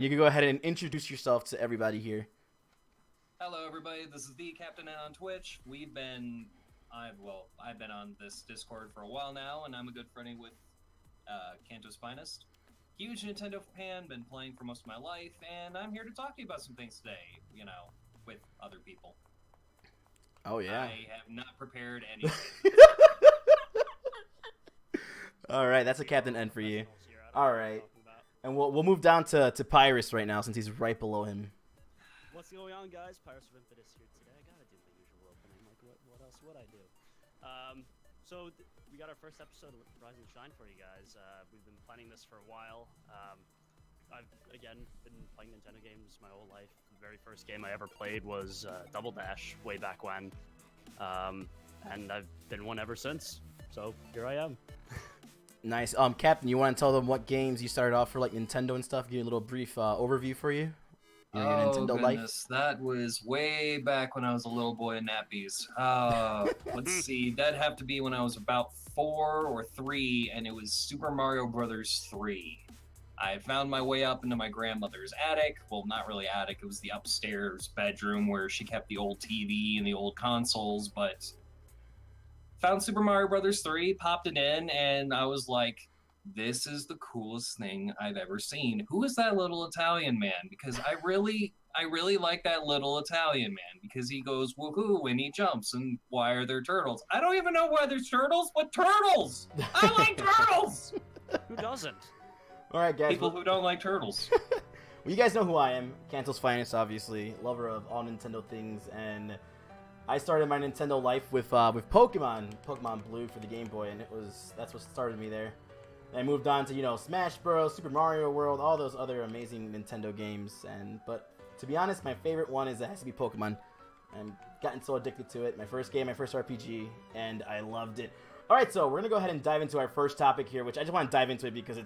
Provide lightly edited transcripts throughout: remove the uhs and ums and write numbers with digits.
You can go ahead and introduce yourself to everybody here. Hello, everybody. This is the Captain N on Twitch. I've been on this Discord for a while now, and I'm a good friend with Kanto's Finest. Huge Nintendo fan, been playing for most of my life, and I'm here to talk to you about some things today, with other people. Oh, yeah. I have not prepared anything. All right, that's a Captain N for you. All right. And we'll move down to Pyrus right now since he's right below him. What's going on, guys? Pyrus of Impetus here today. I gotta do my usual opening. Like, what else would I do? We got our first episode of Rise and Shine for you guys. We've been planning this for a while. I've, again, been playing Nintendo games my whole life. The very first game I ever played was Double Dash, way back when. And I've been one ever since. So, here I am. Nice. Captain, you want to tell them what games you started off for, like Nintendo and stuff? Give you a little brief overview for you. Your Nintendo goodness, that was way back when I was a little boy in nappies. Let's see, that'd have to be when I was about 4 or 3, and it was Super Mario Brothers 3. I found my way up into my grandmother's attic. Well, not really attic, it was the upstairs bedroom where she kept the old TV and the old consoles, but found Super Mario Brothers 3, popped it in, and I was like, this is the coolest thing I've ever seen. Who is that little Italian man? Because I really like that little Italian man because he goes woohoo and he jumps. And why are there turtles? I don't even know why there's turtles, but turtles! I like turtles! Who doesn't? All right, guys. People who don't like turtles. Well, you guys know who I am. Kanto's Finest, obviously. Lover of all Nintendo things. And I started my Nintendo life with Pokemon Blue for the Game Boy. And that's what started me there. I moved on to, Smash Bros, Super Mario World, all those other amazing Nintendo games. But to be honest, my favorite one has to be Pokemon. I've gotten so addicted to it. My first game, my first RPG, and I loved it. All right, so we're going to go ahead and dive into our first topic here, which I just want to dive into it because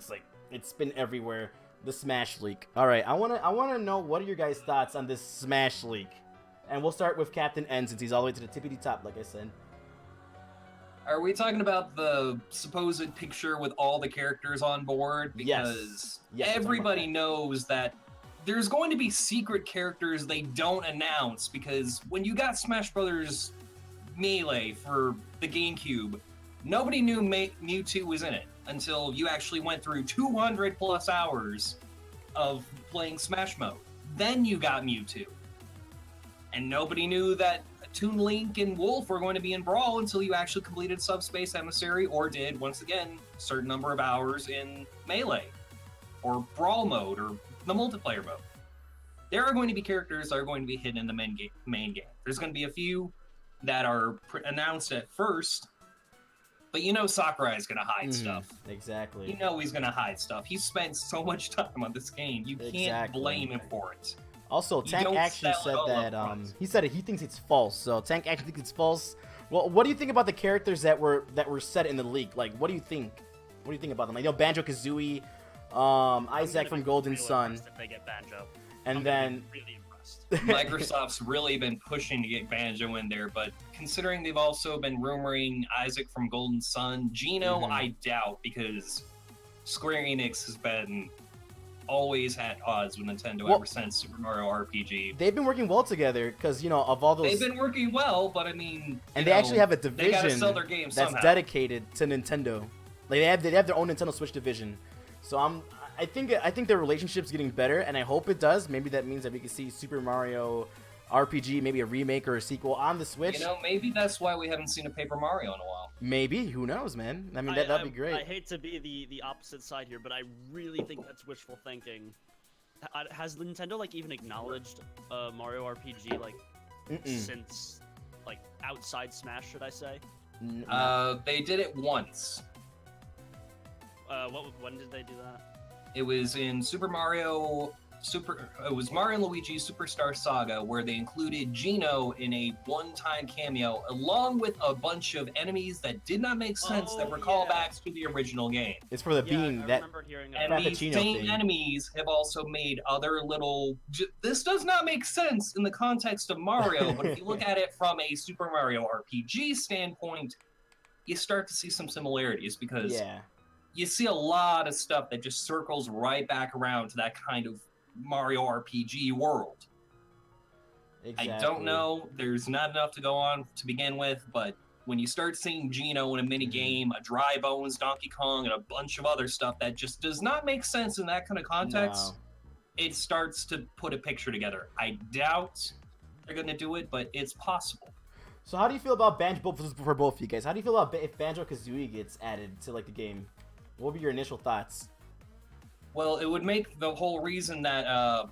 it's been everywhere, the Smash leak. All right, I want to know what are your guys' thoughts on this Smash leak? And we'll start with Captain N since he's all the way to the tippity top, like I said. Are we talking about the supposed picture with all the characters on board? Because everybody knows that there's going to be secret characters they don't announce, because when you got Smash Brothers Melee for the GameCube, nobody knew Mewtwo was in it until you actually went through 200 plus hours of playing Smash mode. Then you got Mewtwo. And nobody knew that Toon Link and Wolf were going to be in Brawl until you actually completed Subspace Emissary or did, once again, a certain number of hours in Melee or Brawl mode or the multiplayer mode. There are going to be characters that are going to be hidden in the main game. There's going to be a few that are announced at first, but Sakurai is going to hide stuff. Exactly. He's going to hide stuff. He spent so much time on this game. You can't blame him for it. Also, Tank actually said that he said he thinks it's false. So Tank actually thinks it's false. Well, what do you think about the characters that were set in the leak? Like, what do you think? What do you think about them? Like, Banjo-Kazooie, Isaac from Golden Sun. If they get Banjo. And then really impressed. Microsoft's really been pushing to get Banjo in there, but considering they've also been rumoring Isaac from Golden Sun, Geno, I doubt, because Square Enix has been always had odds with Nintendo ever since Super Mario RPG. They've been working well together because, of all those... They've been working well, but I mean... And they actually have a division they gotta sell their games that's somehow. dedicated to Nintendo. Like, they have their own Nintendo Switch division. So I think their relationship's getting better, and I hope it does. Maybe that means that we can see Super Mario RPG, maybe a remake or a sequel on the Switch. Maybe that's why we haven't seen a Paper Mario in a while. Maybe. Who knows, man? I mean, that'd be great. I hate to be the opposite side here, but I really think that's wishful thinking. Has Nintendo, even acknowledged Mario RPG, since, outside Smash, should I say? They did it once. When did they do that? It was in it was Mario and Luigi Superstar Saga, where they included Geno in a one-time cameo, along with a bunch of enemies that did not make sense that were callbacks to the original game. It's for the being that and these same enemies have also made other little... This does not make sense in the context of Mario, but if you look at it from a Super Mario RPG standpoint, you start to see some similarities, because you see a lot of stuff that just circles right back around to that kind of Mario RPG world. Exactly. I don't know. There's not enough to go on to begin with, but when you start seeing Geno in a mini game, a Dry Bones Donkey Kong, and a bunch of other stuff that just does not make sense in that kind of context, it starts to put a picture together. I doubt they're going to do it, but it's possible. So how do you feel about Banjo, for both of you guys? How do you feel about if Banjo-Kazooie gets added to like the game? What would be your initial thoughts? Well, it would make the whole reason that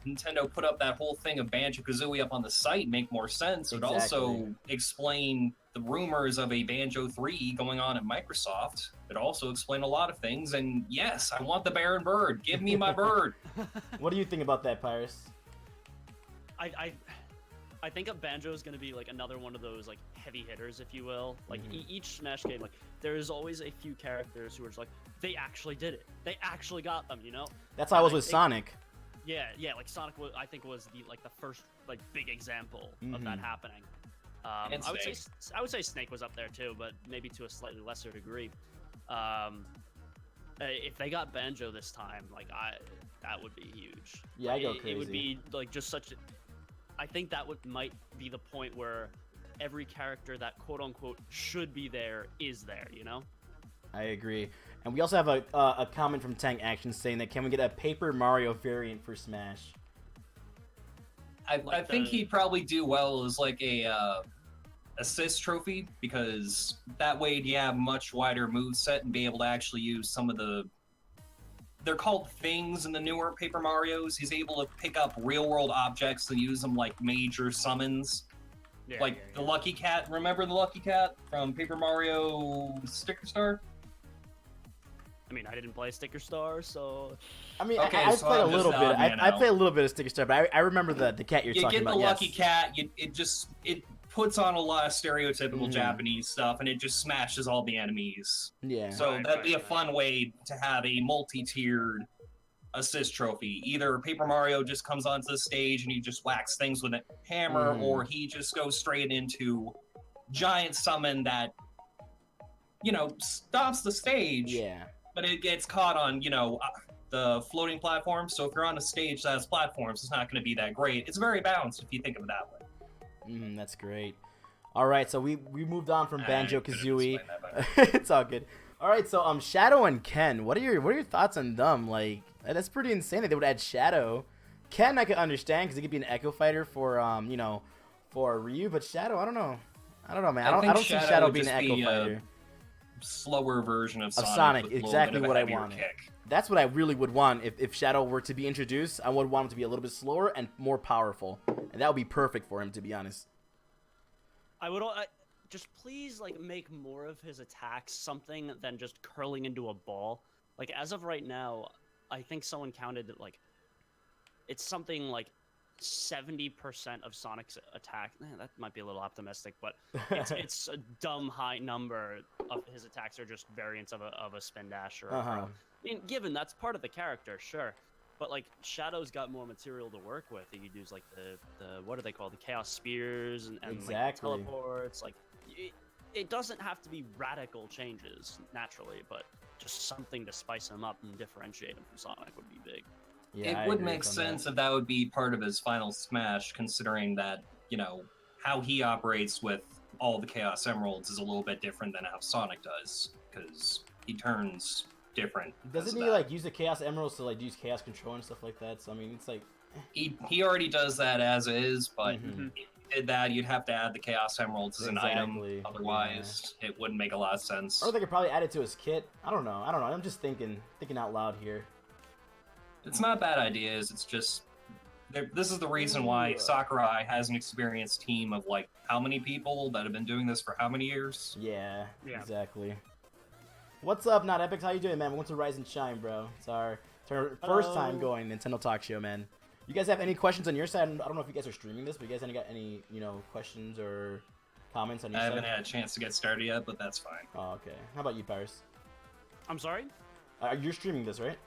Nintendo put up that whole thing of Banjo-Kazooie up on the site make more sense. It would also explain the rumors of a Banjo 3 going on at Microsoft. It also explain a lot of things. And yes, I want the Baron Bird. Give me my bird. What do you think about that, Pyrus? I think a Banjo is going to be like another one of those like heavy hitters, if you will. Like each Smash game, like there is always a few characters who are just like, they actually did it. They actually got them, you know? That's how I was with Sonic. Yeah, like Sonic I think was the first like big example of that happening. I would say Snake was up there too, but maybe to a slightly lesser degree. If they got Banjo this time, like that would be huge. Yeah, I go crazy. It would be like just such a, I think that might be the point where every character that quote unquote should be there is there, you know? I agree. And we also have a comment from Tank Action saying that can we get a Paper Mario variant for Smash? I think he'd probably do well as like a assist trophy, because that way you have much wider moveset and be able to actually use some of the, they're called things in the newer Paper Marios. He's able to pick up real world objects and use them like major summons. The Lucky Cat. Remember the Lucky Cat from Paper Mario Sticker Star? I mean, I didn't play Sticker Star, so... I mean, okay, I played a little bit. I played a little bit of Sticker Star, but I remember the cat you're talking about. You get the Lucky Cat, it puts on a lot of stereotypical Japanese stuff, and it just smashes all the enemies. Yeah. So that'd be a fun way to have a multi-tiered assist trophy. Either Paper Mario just comes onto the stage and he just whacks things with a hammer, or he just goes straight into giant summon that, stops the stage. Yeah. But it gets caught on, the floating platforms. So if you're on a stage that has platforms, it's not going to be that great. It's very balanced if you think of it that way. That's great. All right, so we moved on from Banjo-Kazooie. It's all good. All right, so Shadow and Ken, what are your thoughts on them? Like, that's pretty insane that they would add Shadow. Ken, I could understand because he could be an Echo Fighter for for Ryu, but Shadow, I don't know, man. I don't see Shadow being an Echo Fighter. Slower version of Sonic, exactly what I wanted. That's what I really would want if Shadow were to be introduced. I would want him to be a little bit slower and more powerful, and that would be perfect for him, to be honest. I would just please make more of his attacks something than just curling into a ball. Like as of right now, I think someone counted that it's something like 70% of Sonic's attack. That might be a little optimistic, but it's a dumb high number of his attacks are just variants of a spin dash or a throw. I mean, given that's part of the character, sure, but Shadow's got more material to work with. He could use the what are they called, the Chaos Spears and teleports. It doesn't have to be radical changes naturally, but just something to spice him up and differentiate him from Sonic would be big. Yeah, it would make sense if that would be part of his final Smash, considering that, how he operates with all the Chaos Emeralds is a little bit different than how Sonic does, because he turns different. Doesn't he, use the Chaos Emeralds to, use Chaos Control and stuff like that? So, I mean, it's He already does that as is, but if you did that, you'd have to add the Chaos Emeralds as an item. Otherwise, it wouldn't make a lot of sense. Or they could probably add it to his kit. I don't know. I'm just thinking out loud here. It's not bad ideas, it's just... This is the reason why Sakurai has an experienced team of, how many people that have been doing this for how many years? Yeah. Exactly. What's up, Not Epics? How you doing, man? We went to Rise and Shine, bro. It's our first time going Nintendo Talk Show, man. You guys have any questions on your side? I don't know if you guys are streaming this, but you guys got any, questions or comments on your side? I haven't had a chance to get started yet, but that's fine. Oh, okay. How about you, Pyrus? I'm sorry? You're streaming this, right?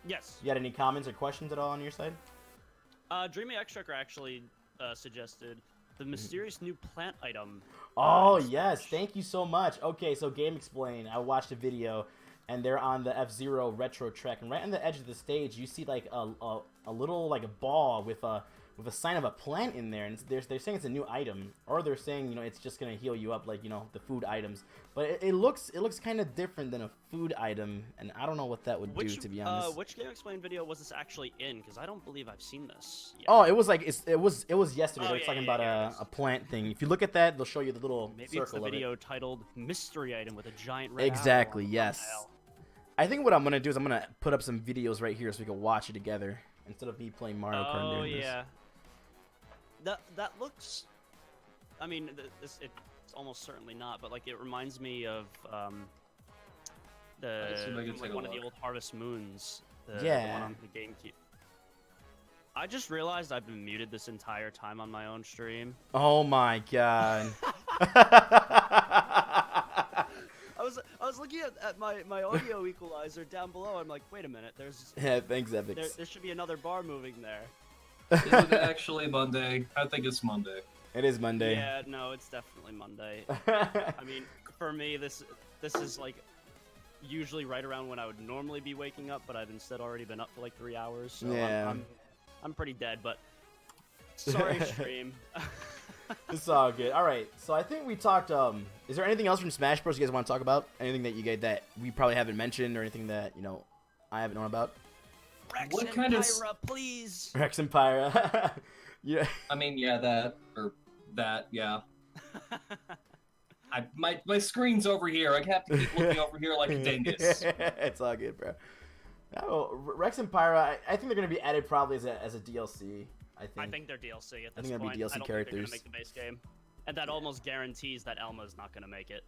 Yes. You got any comments or questions at all on your side? Dreamy Extracker actually suggested the mysterious new plant item. Oh, yes. Thank you so much. Okay, so Game Explain. I watched a video, and they're on the F-Zero retro track, and right on the edge of the stage, you see, a little like a ball with a sign of a plant in there, and they're saying it's a new item, or they're saying, you know, it's just gonna heal you up like, you know, the food items. But it looks kind of different than a food item, and I don't know what that would do, to be honest. Which Game Explained video was this actually in? Because I don't believe I've seen this yet. Oh, it was like it was yesterday. Oh, They were talking about a plant thing. If you look at that, they'll show you the little Maybe circle it's the of it. video titled "Mystery Item" with a giant red Exactly. arrow on the Yes. thumbnail. I think what I'm gonna do is I'm gonna put up some videos right here so we can watch it together instead of me playing Mario Kart. Oh during yeah. That looks. I mean, it's almost certainly not, but like it reminds me of one of the old Harvest Moons. The one on the GameCube. I just realized I've been muted this entire time on my own stream. Oh my god. I was looking at my audio equalizer down below. I'm like, wait a minute, Yeah, thanks, Epix. there should be another bar moving there. Is it actually Monday? I think it's Monday. It is Monday. Yeah, no, it's definitely Monday. I mean, for me, this is like usually right around when I would normally be waking up, but I've instead already been up for like 3 hours. So yeah. I'm pretty dead, but sorry, stream. It's all good. All right, so I think we talked. Is there anything else from Smash Bros. You guys want to talk about? Anything that we probably haven't mentioned, or anything that I haven't known about? Rex What and kind of Pyra, please. Rex and Pyra. Yeah. I mean, yeah, yeah. My screen's over here. I have to keep looking over here like a dingus. It's all good, bro. Oh, Rex and Pyra, I think they're gonna be added probably as a DLC. I think they're DLC at this I think they'll point. be DLC I don't characters. think they're gonna make the base game, and that almost guarantees that Elma's not gonna make it.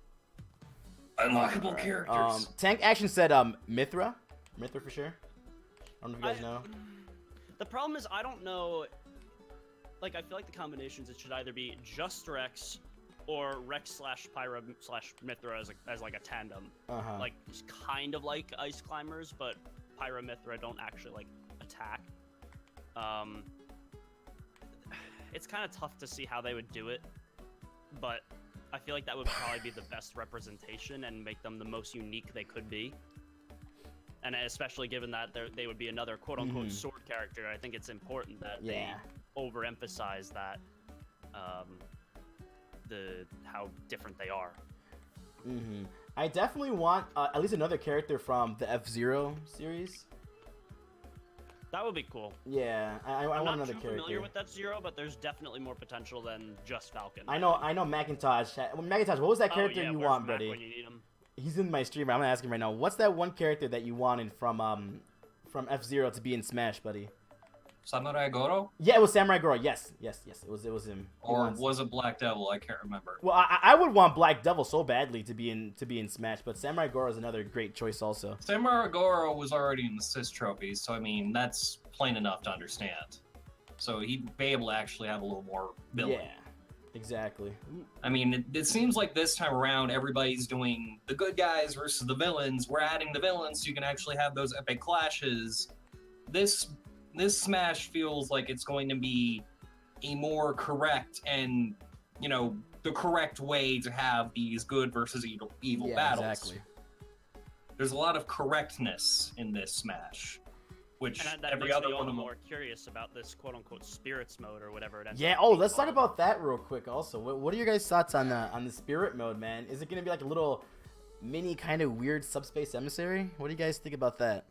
Unlockable characters. Tank Action said Mithra for sure. I don't know if you guys know. The problem is I don't know. Like, I feel like the combinations, it should either be just Rex or Rex / Pyra / Mithra as like a tandem. Like, it's kind of like Ice Climbers, but Pyra Mithra don't actually like attack. It's kind of tough to see how they would do it, but I feel like that would probably be the best representation and make them the most unique they could be. And especially given that they would be another quote-unquote sword character, I think it's important that they overemphasize that, how different they are. I definitely want at least another character from the F-Zero series. That would be cool. Yeah, I want another character. I'm not familiar with F-Zero, but there's definitely more potential than just Falcon. I know Macintosh. Macintosh, what was that character you want, buddy? When you need him? He's in my streamer. I'm gonna ask him right now. What's that one character that you wanted from F-Zero to be in Smash, buddy? Samurai Goro? Yeah, it was Samurai Goro. Yes. It was him. Or was it Black Devil? I can't remember. Well, I would want Black Devil so badly to be in Smash, but Samurai Goro is another great choice also. Samurai Goro was already in the Sis trophies, so I mean that's plain enough to understand. So he'd be able to actually have a little more ability. Yeah. Exactly. I mean, it seems like this time around, everybody's doing the good guys versus the villains. We're adding the villains so you can actually have those epic clashes. This Smash feels like it's going to be a more correct and, the correct way to have these good versus evil battles. Exactly. There's a lot of correctness in this Smash. Which that every makes other me all one the of them. more curious about this quote-unquote spirits mode or whatever it ends Yeah. up Oh, being let's talk called. about that real quick. Also, what are your guys' thoughts on the spirit mode, man? Is it gonna be like a little mini kind of weird subspace emissary? What do you guys think about that?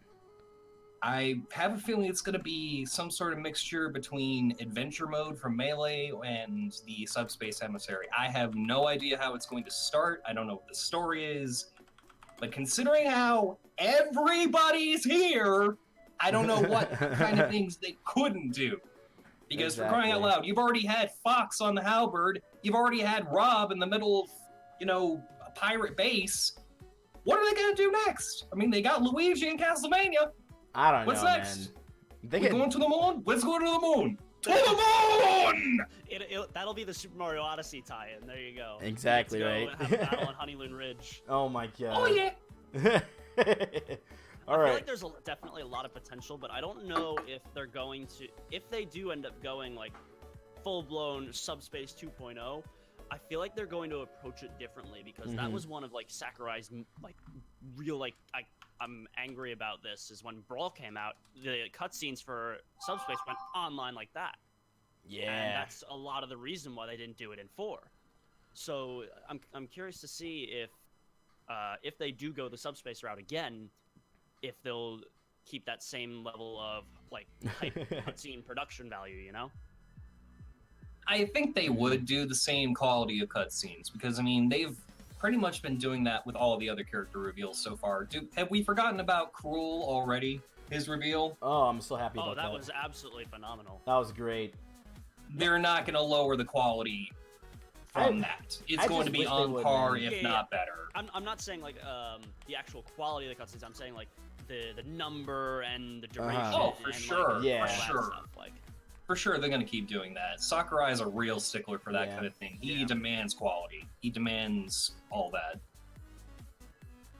I have a feeling it's going to be some sort of mixture between adventure mode from Melee and the Subspace Emissary. I have no idea how it's going to start. I don't know what the story is. But considering how everybody's here, I don't know what kind of things they couldn't do. Because for crying out loud, you've already had Fox on the halberd. You've already had Rob in the middle of, a pirate base. What are they going to do next? I mean, they got Luigi in Castlevania. I don't know, What's next? Man. We're going to the moon? Let's go to the moon! To the moon! That'll be the Super Mario Odyssey tie-in. There you go. Exactly, right. right? Have a battle on Honeyloon Ridge. Oh my god. Oh yeah! I feel like there's definitely a lot of potential, but I don't know if they're going to... If they do end up going, like, full-blown Subspace 2.0, I feel like they're going to approach it differently, because that was one of, like, Sakurai's, like, real, like, I'm angry about this is when Brawl came out, the cutscenes for Subspace went online like that. Yeah. And that's a lot of the reason why they didn't do it in 4. So I'm curious to see if they do go the Subspace route again, if they'll keep that same level of like hype cutscene production value, you know? I think they would do the same quality of cutscenes because I mean they've pretty much been doing that with all the other character reveals so far. Have we forgotten about Cruel already? His reveal? Oh, I'm so happy about that. Oh, that was absolutely phenomenal. That was great. They're not going to lower the quality from that. It's going to be on par, if not better. I'm not saying like the actual quality of the cutscenes. I'm saying like the number and the duration. Oh, for sure. Like, for sure. Stuff, like. For sure, they're going to keep doing that. Sakurai is a real stickler for that kind of thing. He demands quality. He demands all that.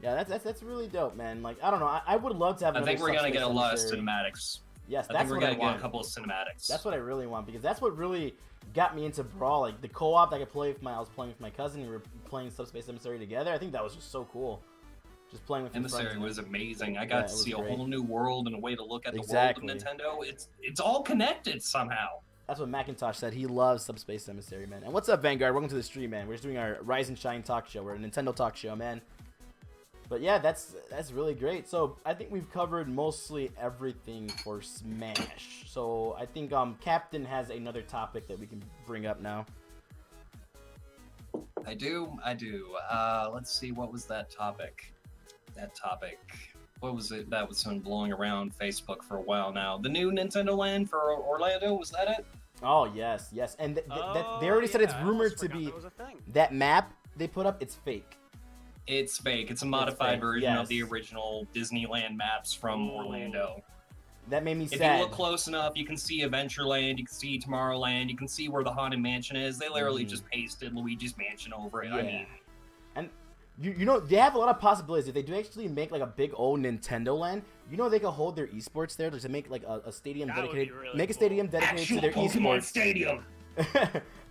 Yeah, that's really dope, man. Like, I don't know. I would love to have. I think we're going to get a lot of cinematics. Yes, I think we're going to get a couple of cinematics. That's what I really want because that's what really got me into Brawl. Like the co-op that I was playing with my cousin. We were playing Subspace Emissary together. I think that was just so cool. Just playing with Emissary was amazing. I got to see a whole new world and a way to look at the world of Nintendo. It's all connected somehow. That's what Macintosh said. He loves Subspace Emissary, man. And what's up, Vanguard? Welcome to the stream, man. We're just doing our Rise and Shine talk show. We're a Nintendo talk show, man. But yeah, that's really great. So I think we've covered mostly everything for Smash. So I think Captain has another topic that we can bring up now. I do. Let's see, what was that topic? What was it that was been blowing around Facebook for a while now? The new Nintendo Land for Orlando, was that it? Oh, yes. And they already said it's rumored to be that map they put up, it's fake. It's fake. It's a modified version of the original Disneyland maps from Orlando. That made me sad. If you look close enough, you can see Adventureland, you can see Tomorrowland, you can see where the Haunted Mansion is. They literally just pasted Luigi's Mansion over it. Yeah. I mean... And you know, they have a lot of possibilities. If they do actually make like a big old Nintendo Land, you know they could hold their esports there to make like a stadium dedicated, a stadium dedicated to their Pokemon esports. Stadium.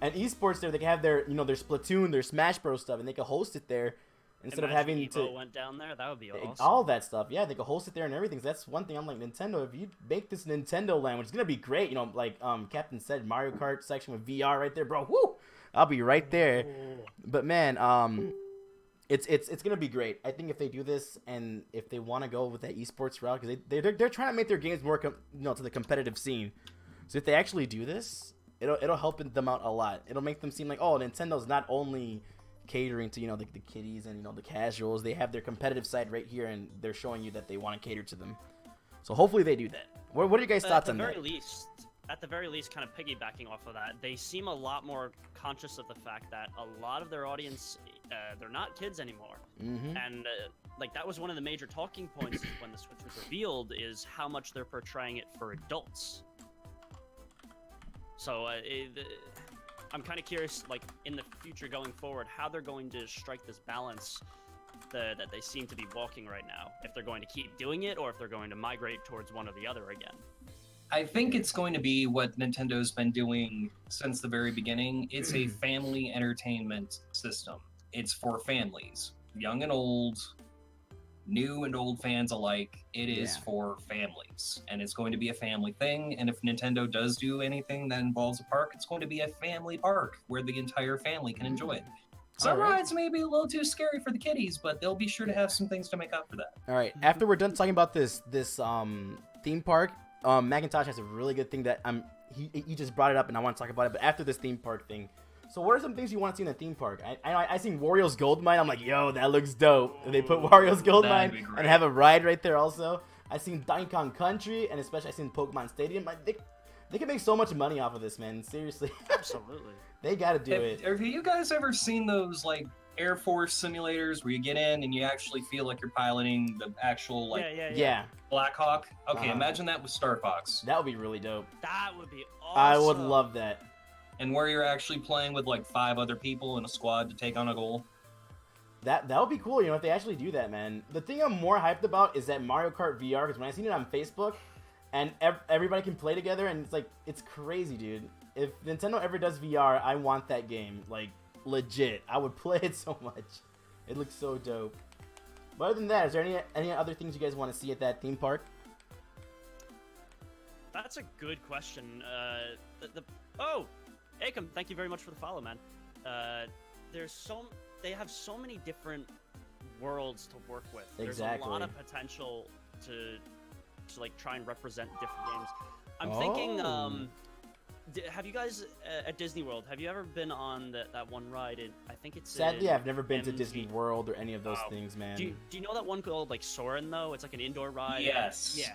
And esports there, they can have their, you know, their Splatoon, their Smash Bros stuff, and they could host it there instead of having Evo went down there. That would be awesome. All that stuff, yeah, they could host it there and everything. So that's one thing I'm like, Nintendo, if you make this Nintendo Land, which is gonna be great, you know, like Captain said, Mario Kart section with VR right there, bro. Woo! I'll be right there. But man, it's gonna be great. I think if they do this and if they want to go with that esports route, because they're trying to make their games more to the competitive scene. So if they actually do this, it'll help them out a lot. It'll make them seem like, oh, Nintendo's not only catering to the kiddies and the casuals. They have their competitive side right here, and they're showing you that they want to cater to them. So hopefully they do that. What are your guys' thoughts on that? At the very least, kind of piggybacking off of that, they seem a lot more conscious of the fact that a lot of their audience, they're not kids anymore. Mm-hmm. And like that was one of the major talking points when the Switch was revealed, is how much they're portraying it for adults. So I'm kind of curious, like in the future going forward, how they're going to strike this balance that they seem to be walking right now. If they're going to keep doing it, or if they're going to migrate towards one or the other again. I think it's going to be what Nintendo's been doing since the very beginning. It's a family entertainment system. It's for families, young and old, new and old fans alike. It is for families, and it's going to be a family thing. And if Nintendo does do anything that involves a park, it's going to be a family park where the entire family can enjoy it. Some rides may be a little too scary for the kiddies, but they'll be sure to have some things to make up for that. All right, after we're done talking about this theme park, Macintosh has a really good thing that he just brought it up, and I want to talk about it. But after this theme park thing, so what are some things you want to see in a theme park? I seen Wario's Gold Mine. I'm like, yo, that looks dope. And they put Wario's Gold Mine and have a ride right there also. I seen Donkey Kong Country, and especially I seen Pokemon Stadium. Like, they can make so much money off of this, man. Seriously. Absolutely. They got to do it. Have you guys ever seen those like Air Force simulators where you get in and you actually feel like you're piloting the actual Black Hawk? Okay, imagine that with Star Fox. That would be really dope. That would be awesome. I would love that. And where you're actually playing with like 5 other people in a squad to take on a goal. That would be cool, if they actually do that, man. The thing I'm more hyped about is that Mario Kart VR, because when I seen it on Facebook, and everybody can play together, and it's crazy, dude. If Nintendo ever does VR, I want that game, like legit. I would play it so much. It looks so dope. But other than that, is there any other things you guys want to see at that theme park? That's a good question. Oh, Akam, thank you very much for the follow, man. They have so many different worlds to work with. Exactly. There's a lot of potential to like try and represent different games. I'm thinking, have you guys at Disney World? Have you ever been on that one ride? I think it's sadly I've never been to Disney World or any of those things, man. Do you know that one called like Soarin' though? It's like an indoor ride. Yes. Yeah.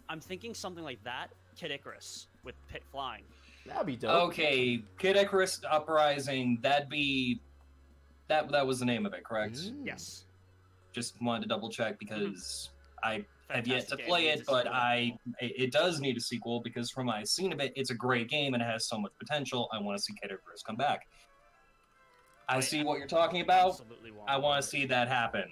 I'm thinking something like that. Kid Icarus with Pit flying. That'd be dope. Okay, Kid Icarus Uprising. That was the name of it, correct? Yes. Just wanted to double check because I have yet to Fantastic play game. it, but it does need a sequel because from my scene of it, it's a great game and it has so much potential. I want to see Kid Icarus come back. I see what you're talking about. I want to see that happen.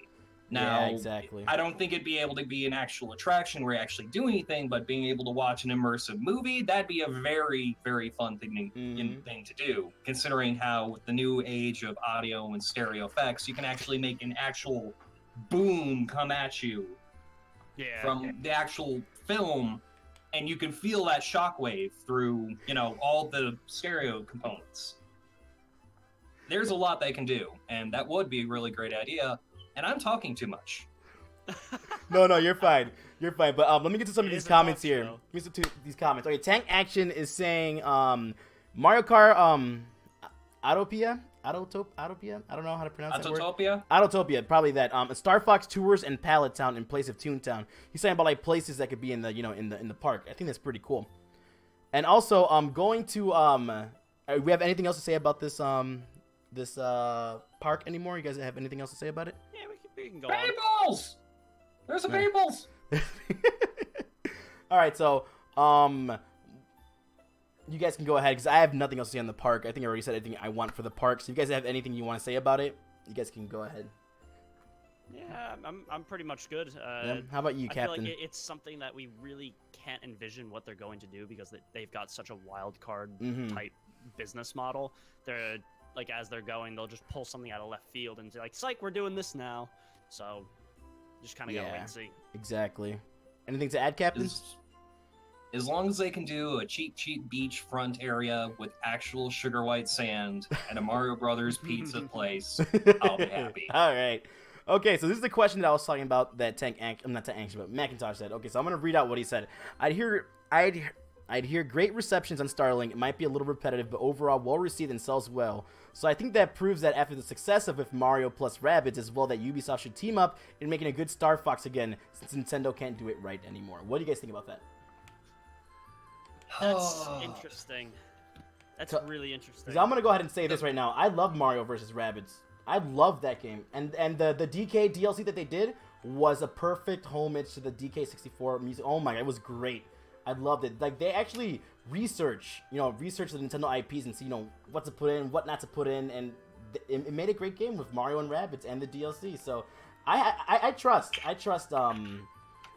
Now, yeah, exactly. I don't think it'd be able to be an actual attraction where you actually do anything, but being able to watch an immersive movie, that'd be a very, very fun thing to do, considering how with the new age of audio and stereo effects, you can actually make an actual boom come at you from the actual film, and you can feel that shockwave through, all the stereo components. There's a lot they can do, and that would be a really great idea. And I'm talking too much. No, you're fine. You're fine. But let me get to some of these comments here. Show. Let me get to these comments. Okay, Tank Action is saying Mario Kart Autopia? I don't know how to pronounce that word. Autotopia, probably that. Star Fox Tours and Pallet Town in place of Toontown. He's saying about like places that could be in the in the park. I think that's pretty cool. And also going to we have anything else to say about this this park anymore? You guys have anything else to say about it? Yeah, we can go on. Paintballs! There's some paintballs! All right, so you guys can go ahead because I have nothing else to say on the park. I think I already said everything I want for the park. So if you guys have anything you want to say about it, you guys can go ahead. Yeah, I'm pretty much good. Yeah. How about you, Captain? I feel like it's something that we really can't envision what they're going to do because they've got such a wild card type business model. They're like, as they're going, they'll just pull something out of left field and say like, "Psych, we're doing this now." So just kind of gotta wait and see. Exactly. Anything to add, Captain? As long as they can do a cheap beachfront area with actual sugar white sand and a Mario Brothers pizza place, I'll be happy. All right. Okay, so this is the question that I was talking about that I'm not Tank Action, but Macintosh said. Okay, so I'm gonna read out what he said. I'd hear great receptions on Starlink. It might be a little repetitive, but overall well received and sells well. So I think that proves that after the success of With Mario plus Rabbids as well, that Ubisoft should team up in making a good Star Fox again, since Nintendo can't do it right anymore. What do you guys think about that? That's interesting. That's really interesting. I'm gonna go ahead and say this right now. I love Mario vs. Rabbids. I love that game, and the DK DLC that they did was a perfect homage to the DK64 music. Oh my god, it was great. I loved it. Like, they actually research the Nintendo IPs and see, what to put in, what not to put in, and it made a great game with Mario and Rabbids and the DLC. So I trust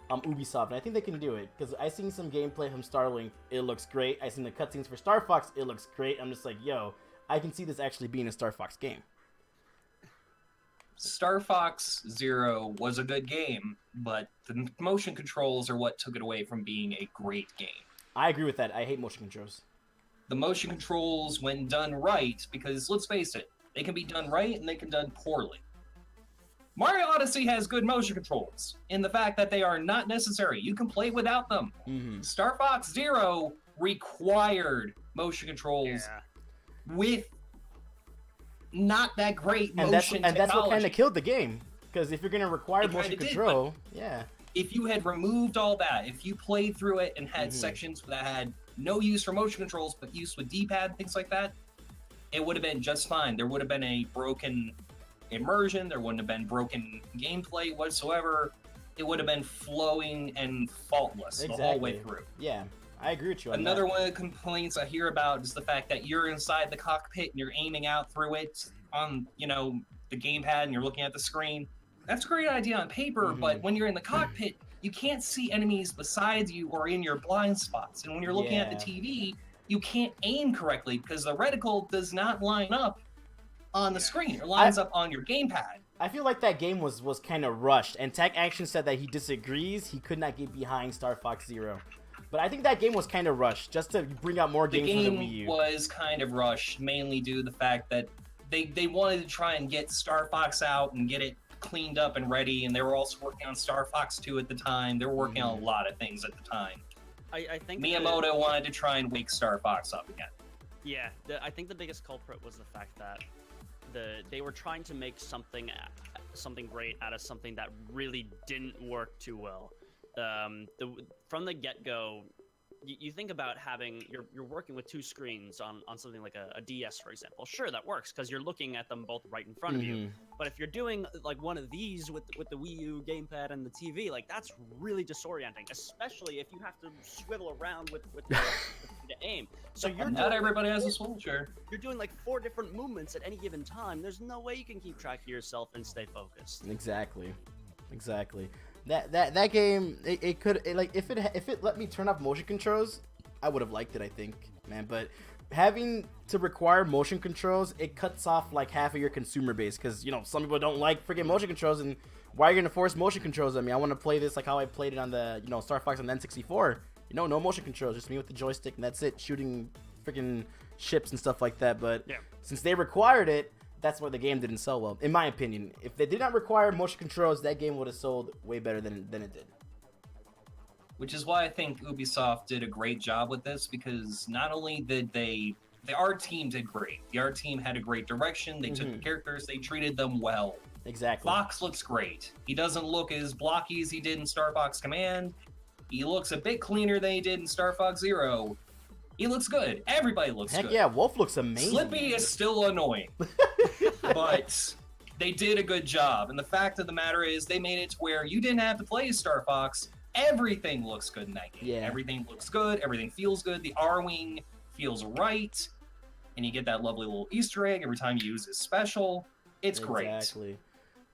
Ubisoft, and I think they can do it because I seen some gameplay from Starlink. It looks great. I seen the cutscenes for Star Fox. It looks great. I'm just like, yo, I can see this actually being a Star Fox game. Star Fox Zero was a good game, but the motion controls are what took it away from being a great game. I agree with that. I hate motion controls. The motion controls, when done right, because let's face it, they can be done right and they can be done poorly. Mario Odyssey has good motion controls in the fact that they are not necessary. You can play without them. Star Fox Zero required motion controls with not that great motion and that's what kind technology. of killed the game, because if you're going to require motion control, if you had removed all that, if you played through it and had sections that had no use for motion controls but use with D-pad, things like that, it would have been just fine. There would have been a broken immersion, there wouldn't have been broken gameplay whatsoever. It would have been flowing and faultless the whole way through. Yeah, I agree with you on Another that. one of the complaints I hear about is the fact that you're inside the cockpit and you're aiming out through it on, the gamepad and you're looking at the screen. That's a great idea on paper, but when you're in the cockpit, you can't see enemies beside you or in your blind spots. And when you're looking at the TV, you can't aim correctly because the reticle does not line up on the screen. It lines up on your gamepad. I feel like that game was kind of rushed, and Tech Action said that he disagrees. He could not get behind Star Fox Zero. But I think that game was kind of rushed, just to bring out more games for the Wii U. The game was kind of rushed, mainly due to the fact that they wanted to try and get Star Fox out and get it cleaned up and ready, and they were also working on Star Fox 2 at the time. They were working on a lot of things at the time. I think Miyamoto wanted to try and wake Star Fox up again. Yeah, I think the biggest culprit was the fact that they were trying to make something great out of something that really didn't work too well. From the get-go, you think about having you're working with two screens on something like a DS, for example. Sure, that works because you're looking at them both right in front of you. But if you're doing like one of these with the Wii U gamepad and the TV, like that's really disorienting, especially if you have to swivel around with the aim. So not everybody has a swivel chair. You're doing like 4 different movements at any given time. There's no way you can keep track of yourself and stay focused. Exactly. That game, it could like if it let me turn off motion controls, I would have liked it, I think, man. But having to require motion controls, it cuts off like half of your consumer base, because some people don't like freaking motion controls, and why are you gonna force motion controls on me? I want to play this like how I played it on the Star Fox on the N64. No motion controls, just me with the joystick, and that's it, shooting freaking ships and stuff like that. But since they required it, that's why the game didn't sell well, in my opinion. If they did not require motion controls, that game would have sold way better than it did. Which is why I think Ubisoft did a great job with this, because not only did the art team did great. The art team had a great direction. They took the characters, they treated them well. Exactly. Fox looks great. He doesn't look as blocky as he did in Star Fox Command. He looks a bit cleaner than he did in Star Fox Zero. He looks good. Everybody looks good. Heck yeah, Wolf looks amazing. Slippy is still annoying. But they did a good job. And the fact of the matter is, they made it to where you didn't have to play Star Fox. Everything looks good in that game. Yeah. Everything looks good. Everything feels good. The R-Wing feels right. And you get that lovely little Easter egg every time you use his special. It's great. Exactly.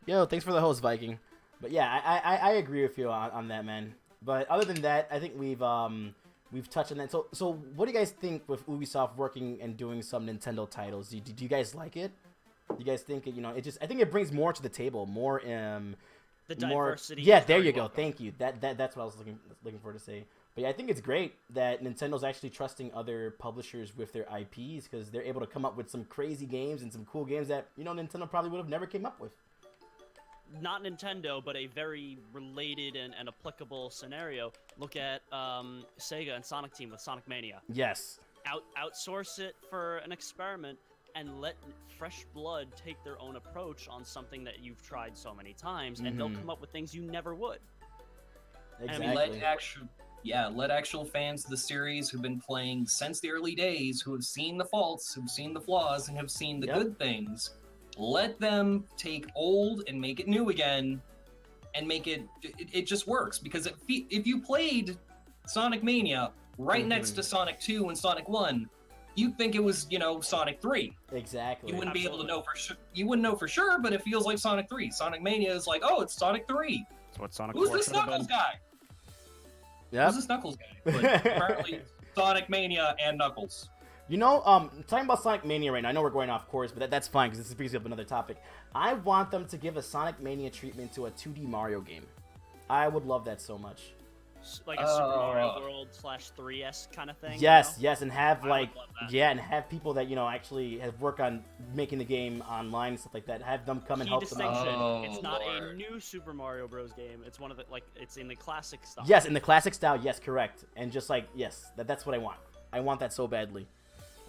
Yo, thanks for the host, Viking. But yeah, I agree with you on that, man. But other than that, I think we've touched on that. So what do you guys think with Ubisoft working and doing some Nintendo titles? Do you guys like it? Do you guys think I think it brings more to the table, more the diversity. Yeah, there you go. Thank you. That's what I was looking for to say. But yeah, I think it's great that Nintendo's actually trusting other publishers with their IPs, because they're able to come up with some crazy games and some cool games that Nintendo probably would have never came up with. Not Nintendo, but a very related and applicable scenario. Look at Sega and Sonic Team with Sonic Mania. Yes. Outsource it for an experiment and let fresh blood take their own approach on something that you've tried so many times, and they'll come up with things you never would. Exactly. And let actual fans of the series who've been playing since the early days, who have seen the faults, who've seen the flaws, and have seen the good things, let them take old and make it new again, and make it just works. Because if you played Sonic Mania right next to Sonic 2 and Sonic 1, you'd think it was, Sonic 3. Exactly. You wouldn't be able to know for sure. You wouldn't know for sure, but it feels like Sonic 3. Sonic Mania is like, oh, it's Sonic 3. That's what Sonic Who's this Knuckles guy? Yeah. Who's this Knuckles guy? But apparently, Sonic Mania and Knuckles. Talking about Sonic Mania right now, I know we're going off course, but that's fine, because this brings up another topic. I want them to give a Sonic Mania treatment to a 2D Mario game. I would love that so much. Like a Super Mario World /3S kind of thing. Yes, and have and have people that actually have worked on making the game online and stuff like that. Have them come and help them out. It's not a new Super Mario Bros. Game. It's one of the it's in the classic style. Yes, in the classic style. Yes, correct. And just that's what I want. I want that so badly.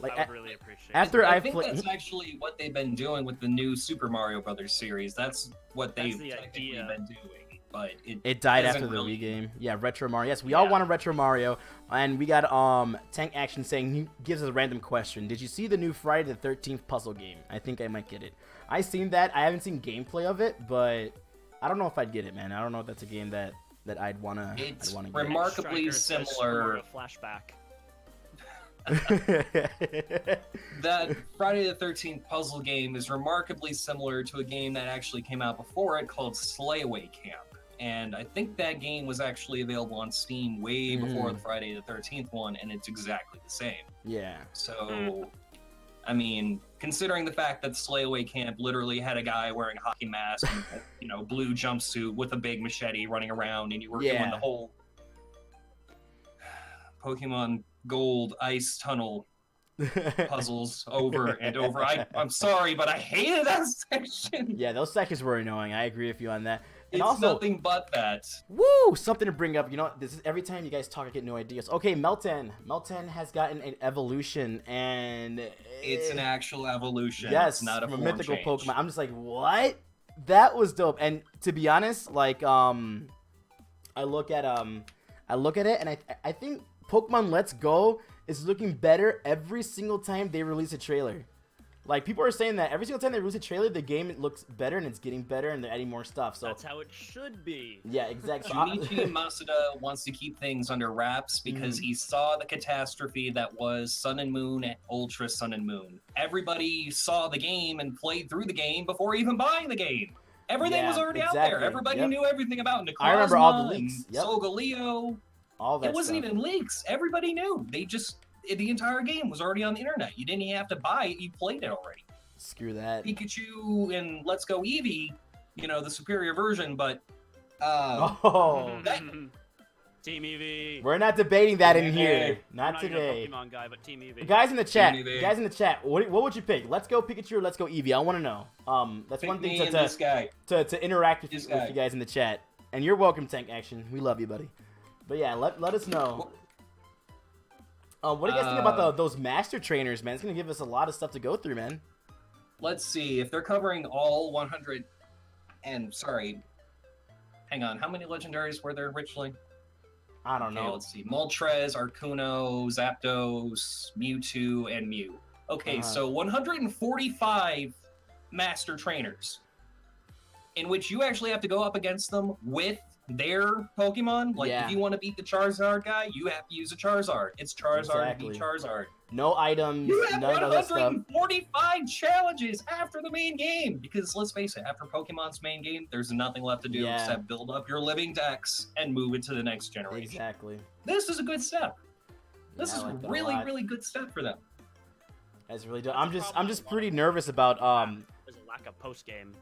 I would really appreciate it. I think that's actually what they've been doing with the new Super Mario Brothers series. That's what they've technically been doing. But it died after the Wii game. Yeah, Retro Mario. Yes, we all want a Retro Mario. And we got Tank Action saying, he gives us a random question. Did you see the new Friday the 13th puzzle game? I think I might get it. I've seen that. I haven't seen gameplay of it, but I don't know if I'd get it, man. I don't know if that's a game that I'd want to get. It's remarkably similar. Flashback. That Friday the 13th puzzle game is remarkably similar to a game that actually came out before it called Slayaway Camp. And I think that game was actually available on Steam way before the Friday the 13th one, and it's exactly the same. Yeah. So I mean, considering the fact that Slayaway Camp literally had a guy wearing a hockey mask and, blue jumpsuit with a big machete running around, and you were doing the whole Pokemon Gold Ice Tunnel puzzles over and over. I'm sorry, but I hated that section. Yeah, those sections were annoying. I agree with you on that. And it's also, nothing but that. Woo! Something to bring up. This is every time you guys talk, I get new ideas. Okay, Meltan. Meltan has gotten an evolution, and it's an actual evolution. Yes, it's not a mythical change. Pokemon. I'm just like, what? That was dope. And to be honest, like, I look at it, and I think Pokemon Let's Go is looking better every single time they release a trailer. Like, people are saying that every single time they release a trailer, the game looks better and it's getting better and they're adding more stuff. So that's how it should be. Yeah, exactly. Junichi Masuda wants to keep things under wraps because he saw the catastrophe that was Sun and Moon and Ultra Sun and Moon. Everybody saw the game and played through the game before even buying the game. Everything was already out there. Everybody knew everything about Necrozma. I remember all the leaks. Solgaleo. All that It wasn't even leaks. Everybody knew. The entire game was already on the internet. You didn't even have to buy it. You played it already. Screw that. Pikachu and Let's Go Eevee, the superior version, but Team Eevee. We're not debating that in here. Not today. Pokemon guy, but Team Eevee. Guys in the chat. What would you pick? Let's Go Pikachu or Let's Go Eevee? I want to know. That's pick one thing to interact with you guys in the chat. And you're welcome, Tank Action. We love you, buddy. But yeah, let us know. What do you guys think about those master trainers, man? It's gonna give us a lot of stuff to go through, man. Let's see if they're covering all 100. And sorry, hang on. How many legendaries were there originally? I don't know. Let's see. Moltres, Arcuno, Zapdos, Mewtwo, and Mew. Okay, so 145 master trainers, in which you actually have to go up against them with their Pokemon. Like, if you want to beat the Charizard guy, you have to use a Charizard. It's Charizard to beat Charizard. No items, you have none of that stuff. 145 challenges after the main game. Because, let's face it, after Pokemon's main game, there's nothing left to do except build up your living dex and move it to the next generation. Exactly. This is a good step. This is a really good step for them. That's really dope. I'm just pretty nervous about There's a lack of post game.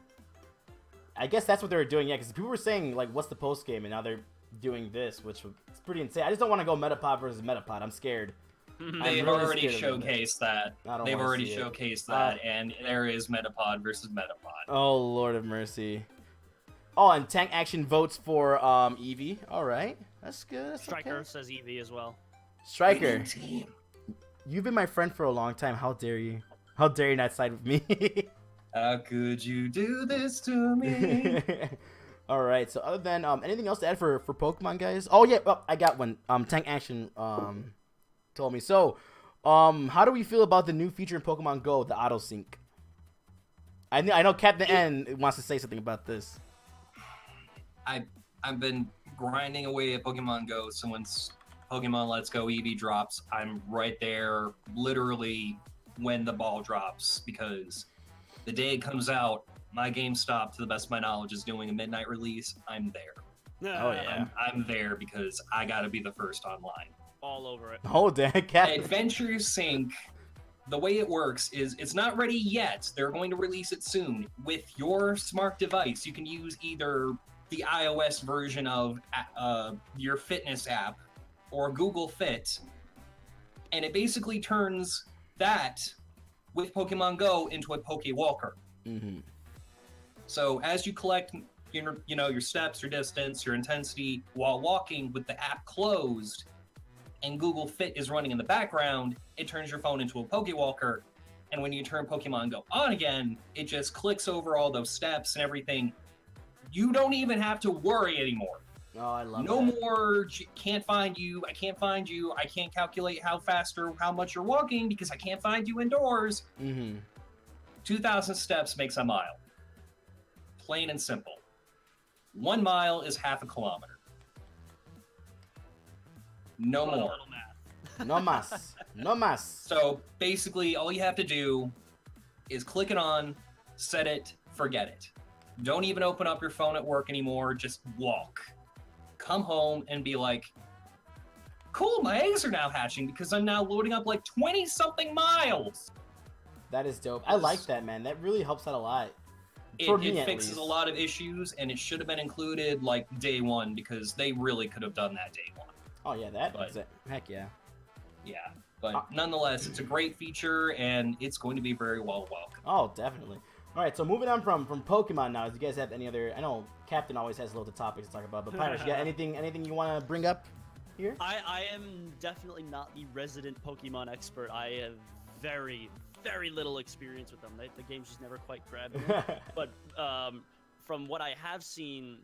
I guess that's what they were doing, because people were saying, like, what's the post game, and now they're doing this, which is pretty insane. I just don't want to go Metapod versus Metapod. I'm scared. They've already showcased that. They've already showcased that, and there is Metapod versus Metapod. Oh, Lord of mercy. Oh, and Tank Action votes for Eevee. All right, that's good. That's Striker says Eevee as well. Striker, you've been my friend for a long time. How dare you? How dare you not side with me? How could you do this to me? All right. So other than anything else to add for Pokemon, guys? Oh yeah, I got one. Tank Action told me. So, how do we feel about the new feature in Pokemon Go, the auto sync? I know Captain N wants to say something about this. I've been grinding away at Pokemon Go, so once Pokemon Let's Go Eevee drops, I'm right there, literally when the ball drops, because the day it comes out, my GameStop, to the best of my knowledge, is doing a midnight release. I'm there. Oh yeah, I'm there because I gotta be the first online. All over it. Oh damn, Captain. Adventure Sync, the way it works is it's not ready yet. They're going to release it soon. With your smart device, you can use either the iOS version of your fitness app or Google Fit, and it basically turns that with Pokemon Go into a Pokewalker. Mm-hmm. So as you collect your steps, your distance, your intensity while walking with the app closed and Google Fit is running in the background, it turns your phone into a Pokewalker. And when you turn Pokemon Go on again, it just clicks over all those steps and everything. You don't even have to worry anymore. Oh, I love No more, can't find you, I can't find you, I can't calculate how fast or how much you're walking because I can't find you indoors. Mm-hmm. 2,000 steps makes a mile. Plain and simple. 1 mile is half a kilometer. No more. No mas. No mas. So basically, all you have to do is click it on, set it, forget it. Don't even open up your phone at work anymore. Just walk. Come home and be like, cool, my eggs are now hatching because I'm now loading up like 20-something miles. That is dope. I like that, man. That really helps out a lot. It fixes a lot of issues, and it should have been included like day one because they really could have done that day one. Oh yeah, heck yeah. Yeah, but nonetheless, it's a great feature, and it's going to be very well welcomed. Oh, definitely. All right, so moving on from Pokemon now. Do you guys have any other? I know Captain always has loads of topics to talk about, but Pirates, you got anything you want to bring up here? I am definitely not the resident Pokemon expert. I have very little experience with them. The game's just never quite grabbed me. But from what I have seen,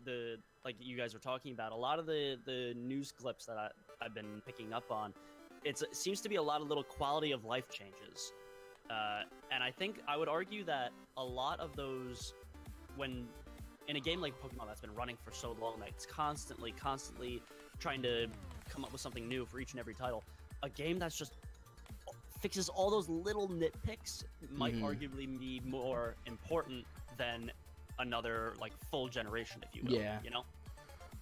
like you guys were talking about, a lot of the news clips that I've been picking up on, it seems to be a lot of little quality of life changes. And I think I would argue that a lot of those, when in a game like Pokemon that's been running for so long, that it's constantly trying to come up with something new for each and every title, a game that's just fixes all those little nitpicks might arguably be more important than another like full generation, if you will. Yeah. You know?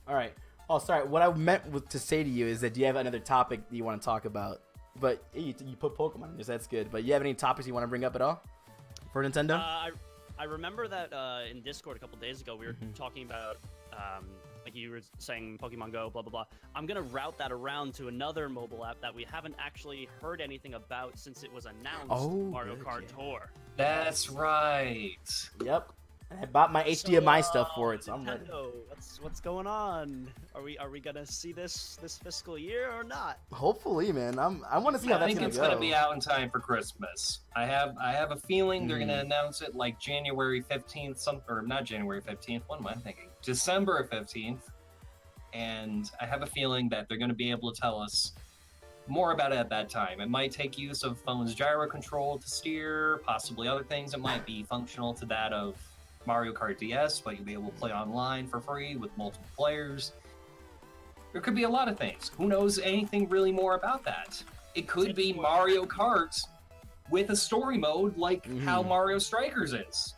All right. Oh, sorry. What I meant to say to you is that do you have another topic that you want to talk about? But you put Pokemon in this, that's good. But you have any topics you want to bring up at all for Nintendo? I remember that in Discord a couple days ago we were talking about like you were saying Pokemon Go, blah blah blah. I'm gonna route that around to another mobile app that we haven't actually heard anything about since it was announced. Mario Kart Tour. That's right. Yep. I bought my HDMI stuff for it, so I'm ready. What's going on? Are we gonna see this fiscal year or not? Hopefully, man. I want to see how that's gonna go. I think it's gonna be out in time for Christmas. I have a feeling they're gonna announce it like January 15th, or not January 15th. What am I thinking? December 15th. And I have a feeling that they're gonna be able to tell us more about it at that time. It might take use of phone's gyro control to steer, possibly other things. It might be functional to that of Mario Kart DS, but you'll be able to play online for free with multiple players. There could be a lot of things. Who knows anything really more about that? It could be Mario Kart with a story mode like how Mario Strikers is.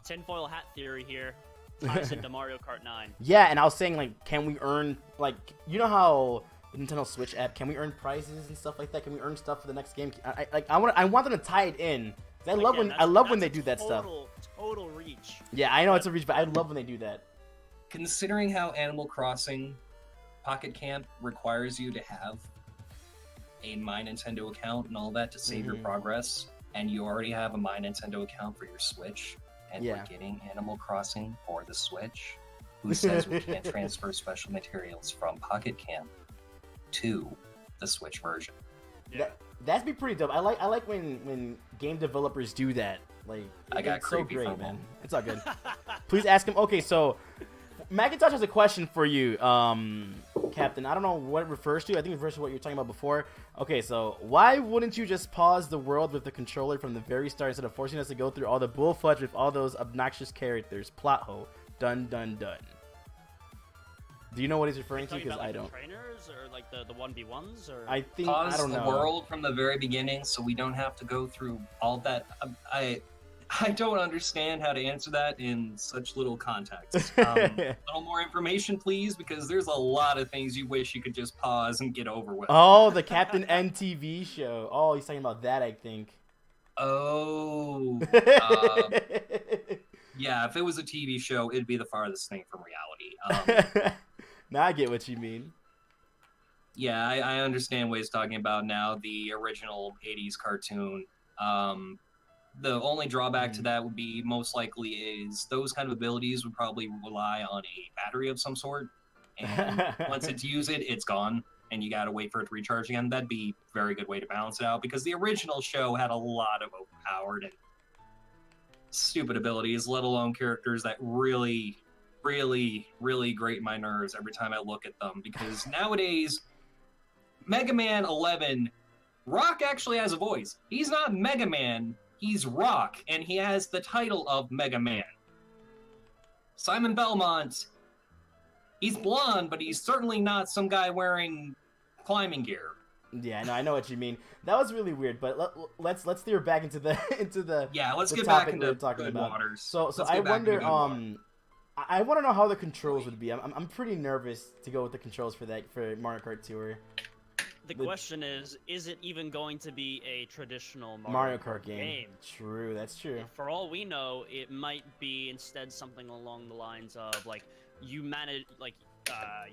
Tinfoil hat theory here. Ties into Mario Kart 9. Yeah, and I was saying, like, can we earn, like, you know how the Nintendo Switch app, can we earn prizes and stuff like that? Can we earn stuff for the next game? I want them to tie it in. I love when they do that stuff. Total reach. Yeah, I know it's a reach, but I love when they do that. Considering how Animal Crossing Pocket Camp requires you to have a My Nintendo account and all that to save your progress, and you already have a My Nintendo account for your Switch, and we're getting Animal Crossing for the Switch, who says we can't transfer special materials from Pocket Camp to the Switch version? Yeah. That'd be pretty dope. I like when game developers do that. Like, it's so great, man. It's all good. Please ask him. Okay, so Macintosh has a question for you, Captain. I don't know what it refers to. I think it refers to what you were talking about before. Okay, so why wouldn't you just pause the world with the controller from the very start instead of forcing us to go through all the bull fudge with all those obnoxious characters? Plot hole. Done, done, done. Do you know what he's referring to? Because I don't. Trainers or like the 1v1s or I think pause I don't know. the world from the very beginning, so we don't have to go through all that. I don't understand how to answer that in such little context. A little more information, please, because there's a lot of things you wish you could just pause and get over with. Oh, the Captain N TV show. Oh, he's talking about that, I think. Oh. Yeah, if it was a TV show, it'd be the farthest thing from reality. Now I get what you mean. Yeah, I understand what he's talking about now. The original 80s cartoon. The only drawback to that would be most likely is those kind of abilities would probably rely on a battery of some sort. And once it's used, it's gone. And you gotta wait for it to recharge again. That'd be a very good way to balance it out because the original show had a lot of overpowered and stupid abilities, let alone characters that really grate my nerves every time I look at them. Because nowadays, Mega Man 11, Rock actually has a voice. He's not Mega Man, he's Rock, and he has the title of Mega Man. Simon Belmont, he's blonde, but he's certainly not some guy wearing climbing gear. Yeah, no, I know what you mean. That was really weird, but let's steer back into the let's get topic back into we're talking good about. waters. So I wonder I want to know how the controls would be. I'm pretty nervous to go with the controls for Mario Kart Tour. The question is it even going to be a traditional Mario Kart game? True, that's true. For all we know, it might be instead something along the lines of like you manage, like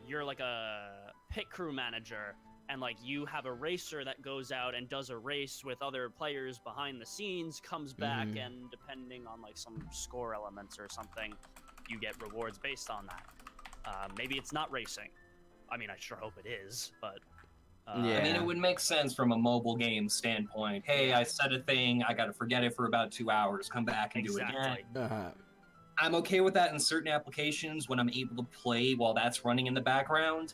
you're like a pit crew manager, and like you have a racer that goes out and does a race with other players behind the scenes, comes back, and depending on like some score elements or something, you get rewards based on that. Maybe it's not racing. I mean, I sure hope it is, but. I mean, it would make sense from a mobile game standpoint. Hey, I set a thing, I gotta forget it for about 2 hours, come back and do it again. I'm okay with that in certain applications when I'm able to play while that's running in the background.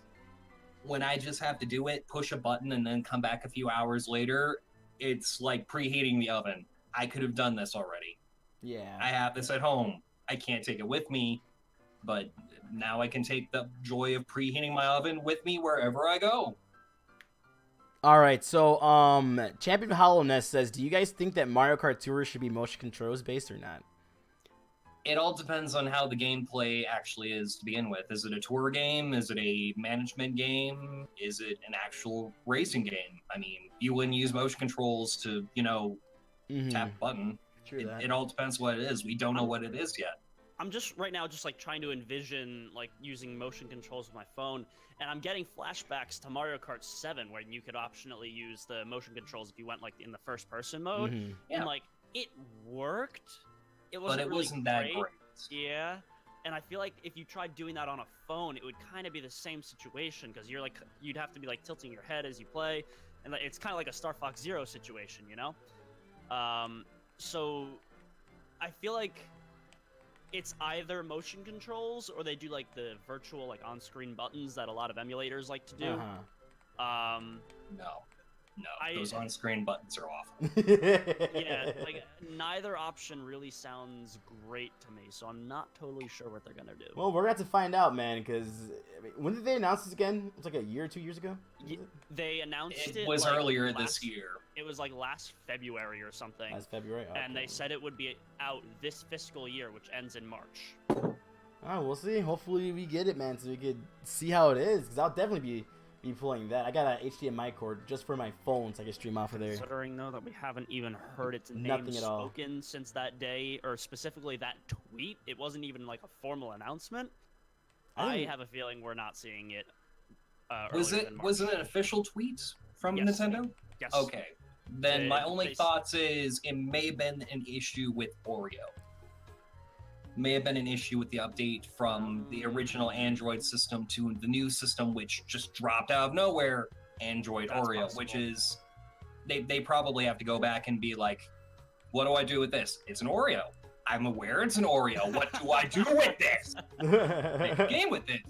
When I just have to do it, push a button, and then come back a few hours later, it's like preheating the oven. I could have done this already. Yeah. I have this at home. I can't take it with me, but now I can take the joy of preheating my oven with me wherever I go. All right, so Champion Hollowness says, do you guys think that Mario Kart Tour should be motion controls based or not? It all depends on how the gameplay actually is to begin with. Is it a tour game? Is it a management game? Is it an actual racing game? I mean, you wouldn't use motion controls to, tap a button. It all depends what it is. We don't know what it is yet. I'm just right now like trying to envision like using motion controls with my phone, and I'm getting flashbacks to Mario Kart 7 where you could optionally use the motion controls if you went like in the first person mode, and like it worked. It wasn't that great. Yeah, and I feel like if you tried doing that on a phone, it would kind of be the same situation because you'd have to be like tilting your head as you play, and it's kind of like a Star Fox Zero situation, So I feel like it's either motion controls or they do like the virtual like on-screen buttons that a lot of emulators like to do. No, those on-screen buttons are awful. Yeah, like neither option really sounds great to me, so I'm not totally sure what they're gonna do. Well, we're gonna have to find out, man, because when did they announce this again? It's like a year or 2 years ago? They announced it. It was like earlier this year. It was like last February or something. Last February? Okay. And they said it would be out this fiscal year, which ends in March. Oh, we'll see. Hopefully we get it, man, so we could see how it is, because I'll definitely be pulling that. I got an HDMI cord just for my phone so I can stream off of there. Considering though that we haven't even heard its name spoken since that day, or specifically that tweet, it wasn't even like a formal announcement. I have a feeling we're not seeing it. Was it an official tweet from Nintendo? Yes. Okay. Then my only thoughts is it may have been an issue with Oreo. May have been an issue with the update from the original Android system to the new system, which just dropped out of nowhere, Android Oreo, possible. Which is, they probably have to go back and be like, what do I do with this? It's an Oreo. I'm aware it's an Oreo. What do I do with this? Make a game with it.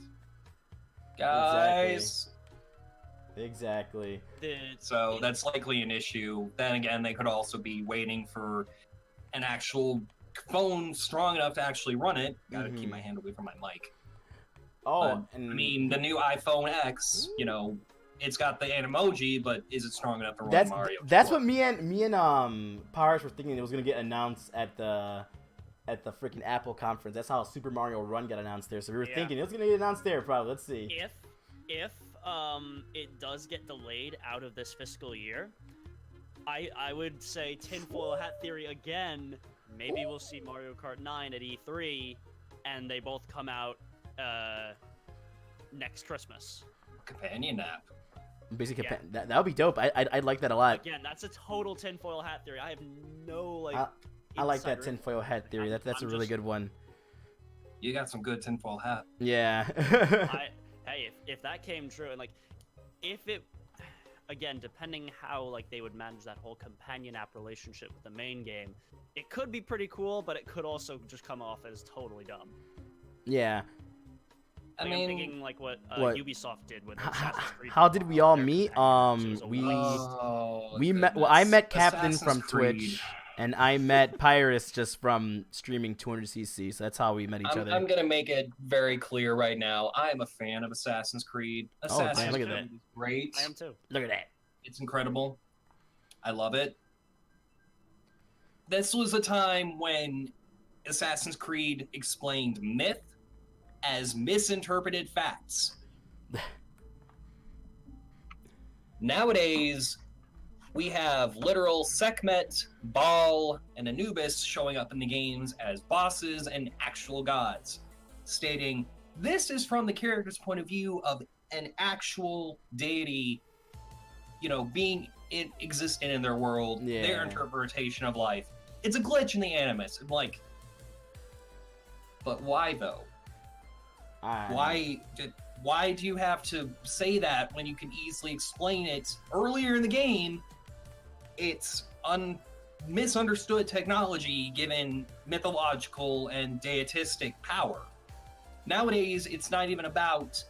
Guys. Exactly. So that's likely an issue. Then again, they could also be waiting for an actual phone strong enough to actually run it. Gotta keep my hand away from my mic. And I mean, the new iPhone X, it's got the Animoji, but is it strong enough to run Mario? That's what me and Powers were thinking. It was gonna get announced at the freaking Apple conference. That's how Super Mario Run got announced there. So we were thinking it was gonna get announced there. Probably. Let's see. If it does get delayed out of this fiscal year, I would say tinfoil hat theory again. Maybe we'll see Mario Kart 9 at E3, and they both come out next Christmas. Companion app. Basically, that would be dope. I'd like that a lot. Again, that's a total tinfoil hat theory. I have no I like that tinfoil hat theory. That's a really good one. You got some good tinfoil hat. Yeah. Hey, if that came true, and if it, again, depending how they would manage that whole companion app relationship with the main game, it could be pretty cool, but it could also just come off as totally dumb. Yeah. I'm thinking what Ubisoft did with Assassin's Creed. How did we all meet? We met. Well, I met Captain from Twitch, and I met Pyrus just from streaming 200cc. So that's how we met each other. I'm gonna make it very clear right now. I am a fan of Assassin's Creed. Assassin's Creed is great. I am too. Look at that. It's incredible. I love it. This was a time when Assassin's Creed explained myth as misinterpreted facts. Nowadays, we have literal Sekhmet, Baal, and Anubis showing up in the games as bosses and actual gods, stating this is from the character's point of view of an actual deity, being existent in their world, their interpretation of life. It's a glitch in the animus. I'm like, but why though? Why do you have to say that when you can easily explain it earlier in the game? It's misunderstood technology given mythological and deitistic power. Nowadays, it's not even about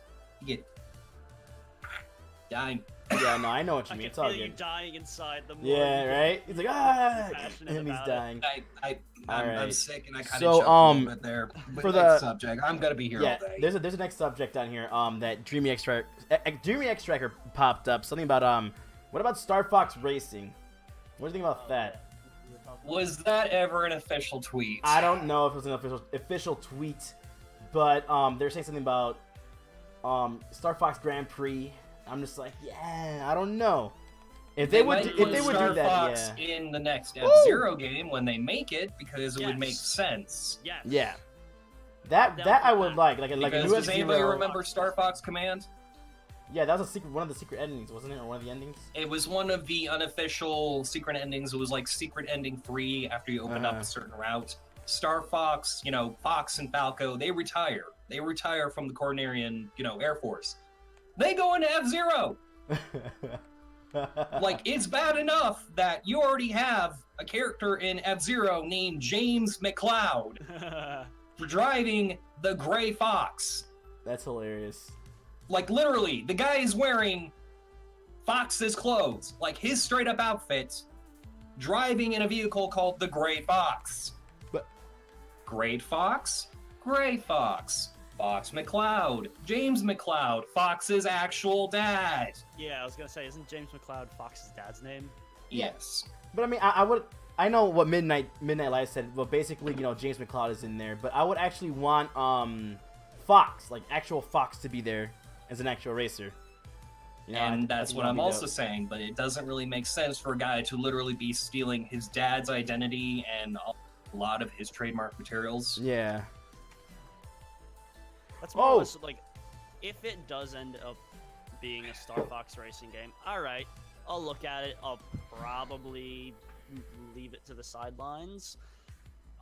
dying. Yeah, no, I know what you mean. It's all good. You good. dying inside the right? He's like, and he's dying. I'm sick, and I kind of So, choked a little bit there. For next subject, I'm gonna be here all day. There's a next subject on here. That Dreamy Extractor popped up. Something about what about Star Fox Racing? What do you think about that? Was that ever an official tweet? I don't know if it was an official tweet, but they're saying something about Star Fox Grand Prix. I'm just like, I don't know. If they would do that, Fox in the next F-Zero game when they make it, because it would make sense. Yes. Yeah. That I would like a new F-Zero. Does anybody remember Star Fox Command? Yeah, that was one of the secret endings, wasn't it? Or one of the endings? It was one of the unofficial secret endings. It was like secret ending 3 after you opened up a certain route. Star Fox, Fox and Falco, they retire. They retire from the Cornerian, Air Force. They go into F-Zero. Like, it's bad enough that you already have a character in F-Zero named James McCloud driving the Gray Fox. That's hilarious. Like, literally, the guy is wearing Fox's clothes, like his straight-up outfit, driving in a vehicle called the Gray Fox. But Great Fox? Gray Fox. Fox McCloud. James McCloud. Fox's actual dad. Yeah, I was gonna say, isn't James McCloud Fox's dad's name? Yes. But I mean, I know what Midnight Light said. Well, basically, James McCloud is in there, but I would actually want Fox, like actual Fox, to be there as an actual racer. And that's what I'm also saying, but it doesn't really make sense for a guy to literally be stealing his dad's identity and a lot of his trademark materials. Yeah. That's more or less, like, if it does end up being a Star Fox racing game, alright, I'll look at it, I'll probably leave it to the sidelines.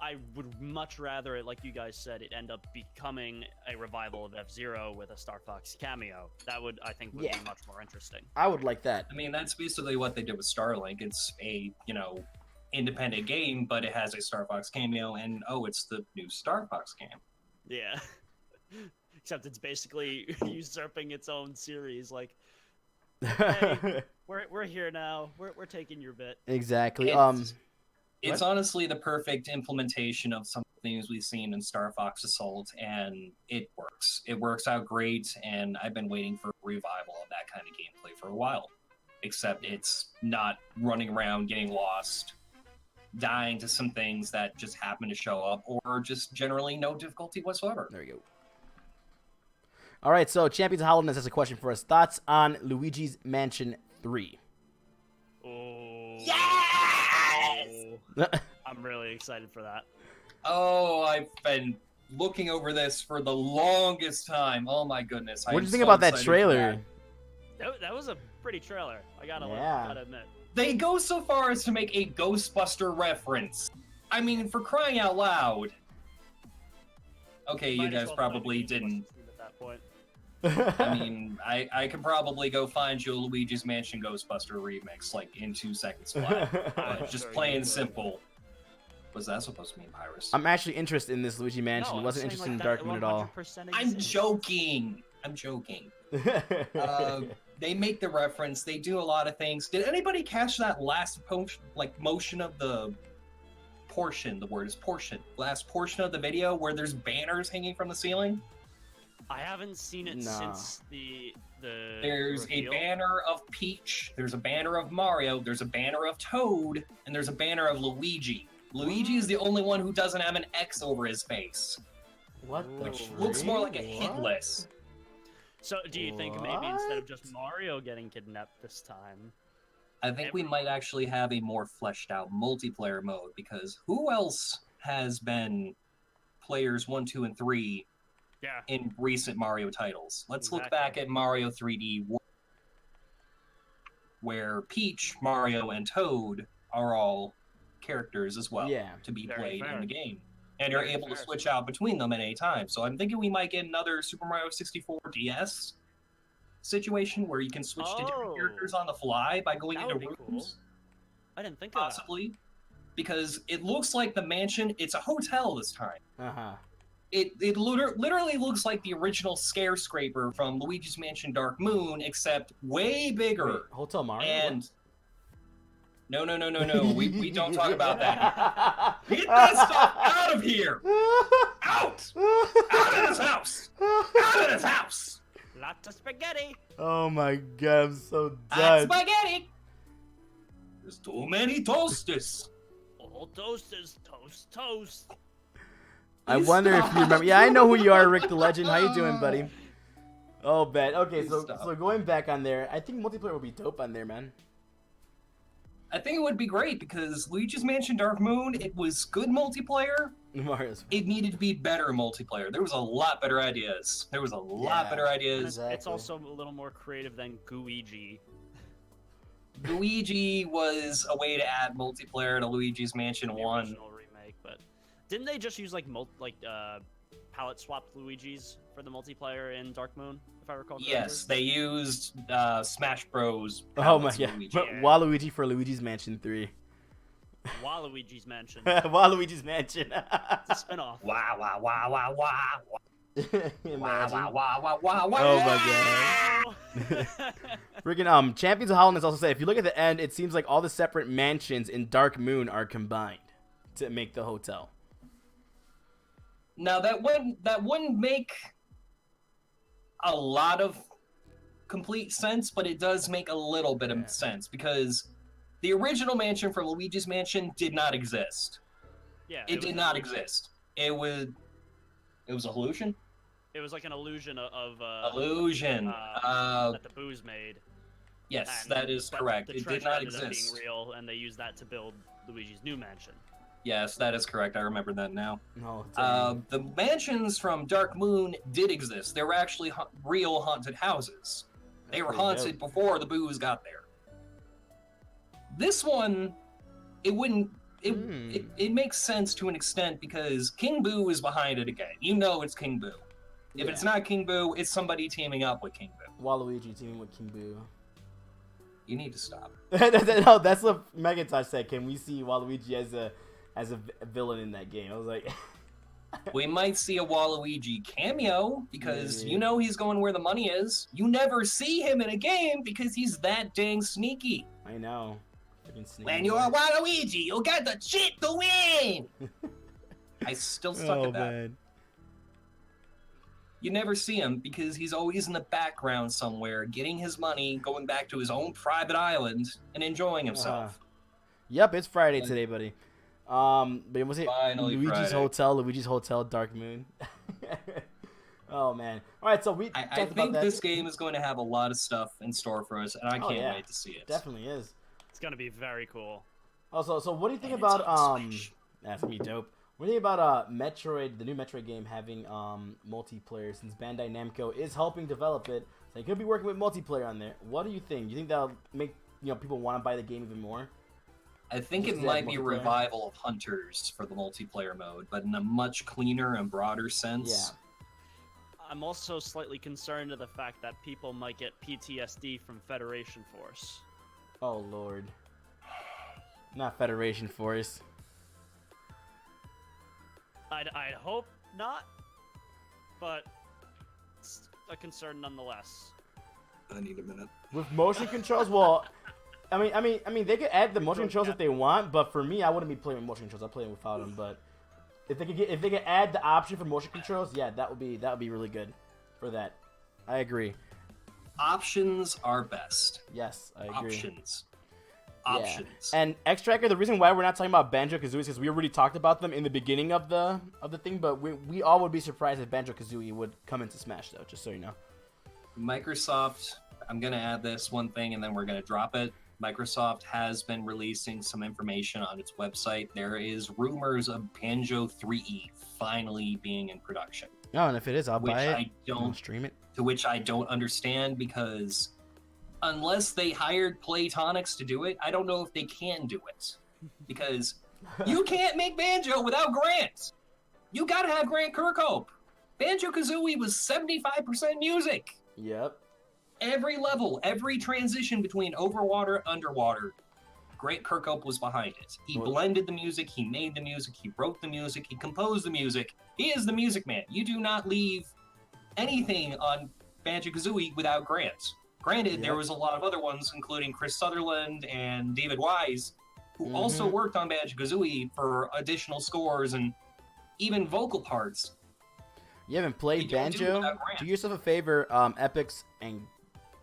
I would much rather, like you guys said, it end up becoming a revival of F-Zero with a Star Fox cameo. That would, I think, be much more interesting. I would like that. I mean, that's basically what they did with Starlink. It's a, independent game, but it has a Star Fox cameo, and it's the new Star Fox game. Yeah. Except it's basically usurping its own series. Like, hey, we're here now. We're taking your bit. Exactly. It's honestly the perfect implementation of some things we've seen in Star Fox Assault, and it works. It works out great, and I've been waiting for a revival of that kind of gameplay for a while. Except it's not running around getting lost, dying to some things that just happen to show up, or just generally no difficulty whatsoever. There we go. All right, so Champions of Hollowness has a question for us. Thoughts on Luigi's Mansion 3? Oh. Yes! I'm really excited for that. Oh, I've been looking over this for the longest time. Oh my goodness. What did you think about that trailer? That was a pretty trailer. I gotta admit. They go so far as to make a Ghostbuster reference. I mean, for crying out loud. Okay, you guys probably didn't. At that point. I mean, I could probably go find you a Luigi's Mansion Ghostbuster remix, like, in 2 seconds flat. Just plain and simple. Was that supposed to mean Pyrus? I'm actually interested in this Luigi Mansion. No, I wasn't interested in Darkman at all. I'm joking. They make the reference. They do a lot of things. Did anybody catch that last motion of the portion? The word is portion. Last portion of the video where there's banners hanging from the ceiling? I haven't seen it since the There's reveal. a banner of Peach, there's a banner of Mario, there's a banner of Toad, and there's a banner of Luigi. Luigi is the only one who doesn't have an X over his face. What? Which looks more like a hit list. So, do you think maybe instead of just Mario getting kidnapped this time, I think we might actually have a more fleshed out multiplayer mode, because who else has been players 1, 2, and 3 in recent Mario titles? Let's look back at Mario 3D, where Peach, Mario, and Toad are all characters as well to be played in the game. And you're able to switch out between them at any time. So I'm thinking we might get another Super Mario 64 DS situation where you can switch to different characters on the fly by going into rooms. Cool. I didn't think of that. Possibly. Because it looks like the mansion, it's a hotel this time. It literally looks like the original Scare-Scraper from Luigi's Mansion Dark Moon, except way bigger. Wait, Hotel Mario? And no. We don't talk about that. Get that stuff out of here! Out! Out of this house! Out of this house! Lots of spaghetti! Oh my god, I'm so done. That's spaghetti! There's too many toasters. All toasters, toast. I wonder if you remember. Yeah, I know who you are, Rick the Legend. How you doing, buddy? Oh, bet. Okay, so going back on there, I think multiplayer would be dope on there, man. I think it would be great because Luigi's Mansion Dark Moon, it was good multiplayer. Mario's. It needed to be better multiplayer. There was a lot better ideas. Exactly. It's also a little more creative than Gooigi. Luigi was a way to add multiplayer to Luigi's Mansion 1. Original remake, but didn't they just use palette swapped Luigi's for the multiplayer in Dark Moon, if I recall correctly? Yes, they used Smash Bros. Oh my god. Waluigi for Luigi's Mansion 3. Waluigi's Mansion. Waluigi's Mansion. It's a spin-off. Wow. Wow. Oh my god. Freaking Champions of Holland also said if you look at the end, it seems like all the separate mansions in Dark Moon are combined to make the hotel. Now that wouldn't make a lot of complete sense, but it does make a little bit of sense because the original mansion for Luigi's Mansion did not exist. Yeah, it did not exist. It was a illusion. It was like an illusion of illusion that the booze made. Yes, that is correct. It did not exist. Ended up being real, and they used that to build Luigi's new mansion. Yes, that is correct. I remember that now. No, the mansions from Dark Moon did exist. They were actually real haunted houses. They were haunted before the booze got there. This one, it wouldn't. It makes sense to an extent because King Boo is behind it again. You know it's King Boo. If it's not King Boo, it's somebody teaming up with King Boo. Waluigi teaming with King Boo. You need to stop. No, that's what Megatouch said. Can we see Waluigi as a villain in that game? I was like, we might see a Waluigi cameo because you know he's going where the money is. You never see him in a game because he's that dang sneaky. I know. When you're Waluigi, you got the shit to win. I still suck at that. Man. You never see him because he's always in the background somewhere, getting his money, going back to his own private island, and enjoying himself. Yep, it's Friday today, buddy. But was it Luigi's Hotel, Dark Moon? Oh man! All right, so I think this game is going to have a lot of stuff in store for us, and I can't wait to see it. Definitely is. It's gonna be very cool. Also, so what do you think about That's gonna be dope. What do you think about Metroid, the new Metroid game, having multiplayer? Since Bandai Namco is helping develop it, so they could be working with multiplayer on there. What do you think? Do you think that'll make people want to buy the game even more? I think it might be a revival of Hunters for the multiplayer mode, but in a much cleaner and broader sense. Yeah. I'm also slightly concerned of the fact that people might get PTSD from Federation Force. Oh lord. Not Federation Force. I'd hope not, but it's a concern nonetheless. I need a minute. With motion controls, well, I mean, they could add the motion controls if they want, but for me, I wouldn't be playing with motion controls. I'm playing without them. But if they could add the option for motion controls, yeah, that would be really good for that. I agree. Options are best. Yes, I agree. Options. And X-Tracker, the reason why we're not talking about Banjo-Kazooie is because we already talked about them in the beginning of the thing, but we all would be surprised if Banjo-Kazooie would come into Smash, though, just so you know. Microsoft, I'm going to add this one thing and then we're going to drop it. Microsoft has been releasing some information on its website. There is rumors of Banjo 3E finally being in production. Oh, and if it is, I'll buy it. I'll stream it. To which I don't understand, because unless they hired Playtonics to do it, I don't know if they can do it. Because you can't make Banjo without Grant. You gotta have Grant Kirkhope. Banjo-Kazooie was 75% music. Yep. Every level, every transition between overwater, underwater, Grant Kirkhope was behind it. He blended the music, he made the music, he wrote the music, he composed the music. He is the music man. You do not leave anything on Banjo-Kazooie without Grant. Granted, there was a lot of other ones, including Chris Sutherland and David Wise, who also worked on Banjo-Kazooie for additional scores and even vocal parts. You haven't played Banjo? Do yourself a favor, Epics, and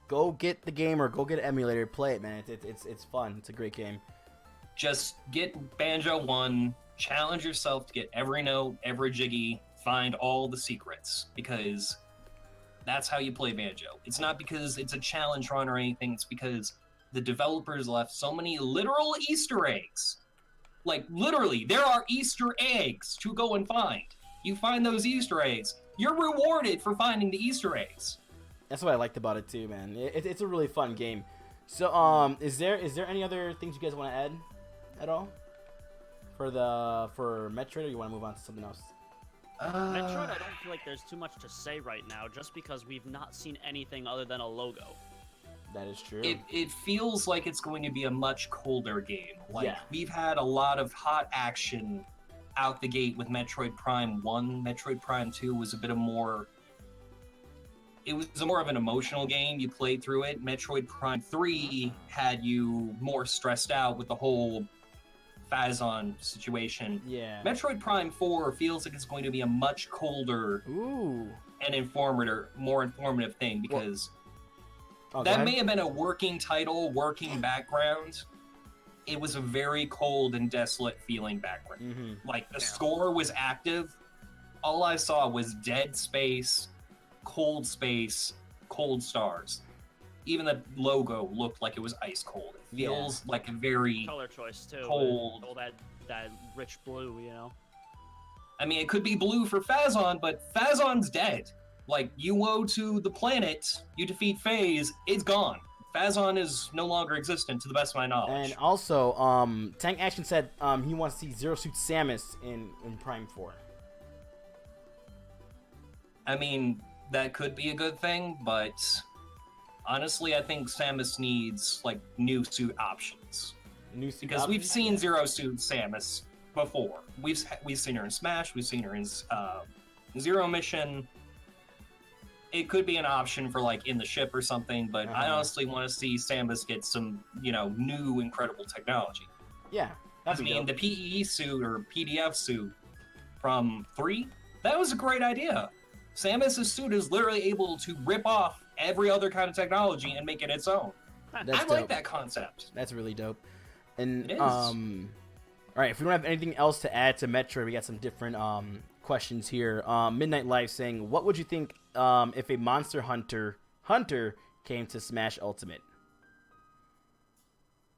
go get the game or go get an emulator. Play it, man. It's fun. It's a great game. Just get Banjo 1, challenge yourself to get every note, every jiggy, find all the secrets, because that's how you play Banjo. It's not because it's a challenge run or anything, it's because the developers left so many literal Easter eggs. Like, literally, there are Easter eggs to go and find. You find those Easter eggs, you're rewarded for finding the Easter eggs. That's what I liked about it too, man. It's a really fun game. So, is there any other things you guys want to add at all for Metroid, or you want to move on to something else? Metroid, I don't feel like there's too much to say right now, just because we've not seen anything other than a logo. That is true. It feels like it's going to be a much colder game. Like, we've had a lot of hot action out the gate with Metroid Prime 1. Metroid Prime 2 was a bit of more... It was more of an emotional game. You played through it. Metroid Prime 3 had you more stressed out with the whole Phazon situation. Yeah. Metroid Prime 4 feels like it's going to be a much colder and more informative thing, because that may have been a working title, working background. It was a very cold and desolate feeling background. Like, the score was active. All I saw was dead space, cold stars. Even the logo looked like it was ice cold. It feels like a very color choice too. Cold. All that rich blue, you know. I mean, it could be blue for Phazon, but Phazon's dead. Like, you go to the planet, you defeat Phase, it's gone. Phazon is no longer existent, to the best of my knowledge. And also, Tank Action said he wants to see Zero Suit Samus in Prime 4. I mean, that could be a good thing, but honestly, I think Samus needs, like, new suit options. Because we've seen Zero Suit Samus before. We've seen her in Smash, we've seen her in Zero Mission. It could be an option for, like, in the ship or something, but I honestly want to see Samus get some, new incredible technology. Yeah. I mean, the PEE suit or PDF suit from 3, that was a great idea. Samus' suit is literally able to rip off every other kind of technology and make it its own. I like that concept. That's really dope. And it is. All right, if we don't have anything else to add to Metroid, we got some different questions here. Midnight Life saying, what would you think if a Monster Hunter came to Smash Ultimate?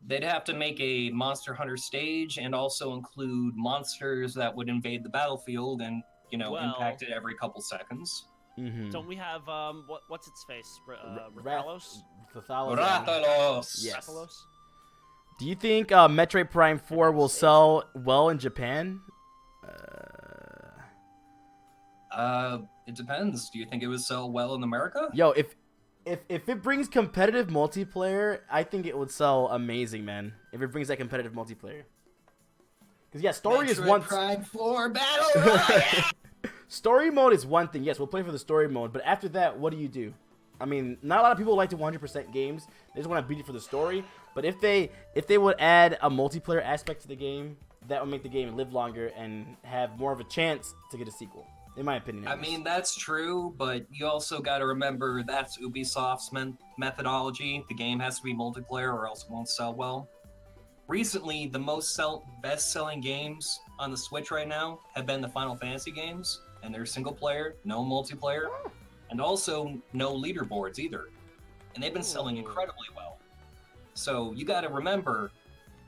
They'd have to make a Monster Hunter stage and also include monsters that would invade the battlefield and, impact it every couple seconds. Don't we have, what's its face? Rathalos? Rathalos. Yes. Rathalos? Do you think Metroid Prime 4 will sell well in Japan? It depends. Do you think it would sell well in America? Yo, if it brings competitive multiplayer, I think it would sell amazing, man. If it brings that competitive multiplayer. Because, story is one... Prime 4 Battle! Story mode is one thing. Yes, we'll play for the story mode. But after that, what do? I mean, not a lot of people like to 100% games. They just want to beat it for the story. But if they would add a multiplayer aspect to the game, that would make the game live longer and have more of a chance to get a sequel. In my opinion. I mean, that's true, but you also got to remember that's Ubisoft's methodology. The game has to be multiplayer or else it won't sell well. Recently, the best-selling games on the Switch right now have been the Final Fantasy games, and they're single-player, no multiplayer. and also no leaderboards either. And they've been selling incredibly well. So you got to remember,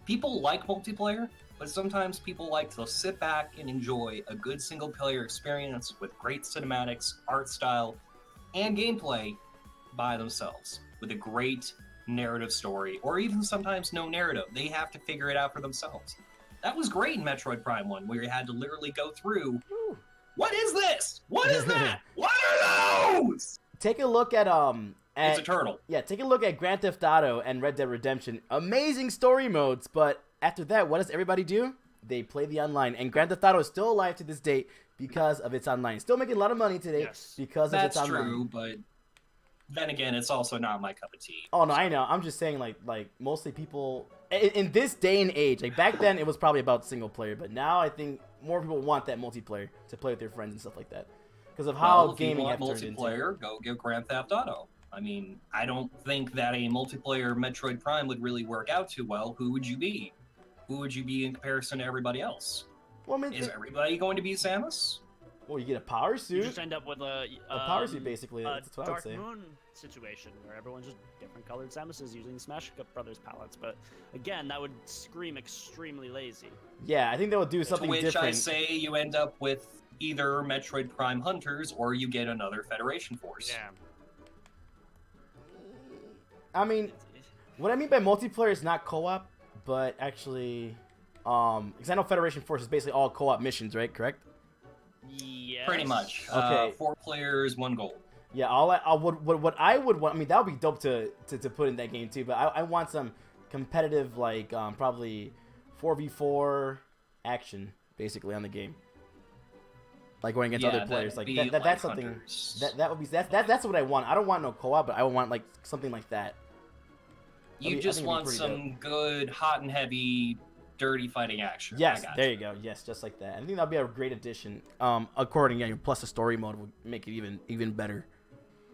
people like multiplayer, but sometimes people like to sit back and enjoy a good single-player experience with great cinematics, art style, and gameplay by themselves, with a great narrative story, or even sometimes no narrative. They have to figure it out for themselves. That was great in Metroid Prime 1, where you had to literally go through, what is this? What is that? What are those? Take a look at It's a turtle. Yeah, take a look at Grand Theft Auto and Red Dead Redemption. Amazing story modes, but after that, what does everybody do? They play the online, and Grand Theft Auto is still alive to this date because of its online. Still making a lot of money today because of its online. That's true, but then again, it's also not my cup of tea. Oh no, I know. I'm just saying, like mostly people in this day and age. Like back then, it was probably about single player, but now I think more people want that multiplayer to play with their friends and stuff like that because of how gaming has turned into. Multiplayer, go get Grand Theft Auto. I mean, I don't think that a multiplayer Metroid Prime would really work out too well. Who would you be? Who would you be in comparison to everybody else? Well, I mean, is everybody going to be Samus? Well, you get a power suit. You just end up with a power suit, basically. That's what I would say. Dark Moon situation where everyone's just different colored Samuses using Smash Brothers palettes. But again, that would scream extremely lazy. Yeah, I think they would do something different. To which I say you end up with either Metroid Prime Hunters or you get another Federation Force. Yeah. I mean, what I mean by multiplayer is not co-op, but actually, because I know Federation Force is basically all co-op missions, right? Correct? Yes. Pretty much. Okay. 4 players, 1 goal. Yeah. What I would want. I mean, that would be dope to put in that game too. But I want some competitive, like probably 4v4 action, basically on the game. Like going against other players, like that's something Hunters. that would be that's what I want. I don't want no co-op, but I want like something like that. You just want some good, hot and heavy, dirty fighting action. Yes, there you go. Yes, just like that. I think that'll be a great addition. According, plus the story mode would make it even better.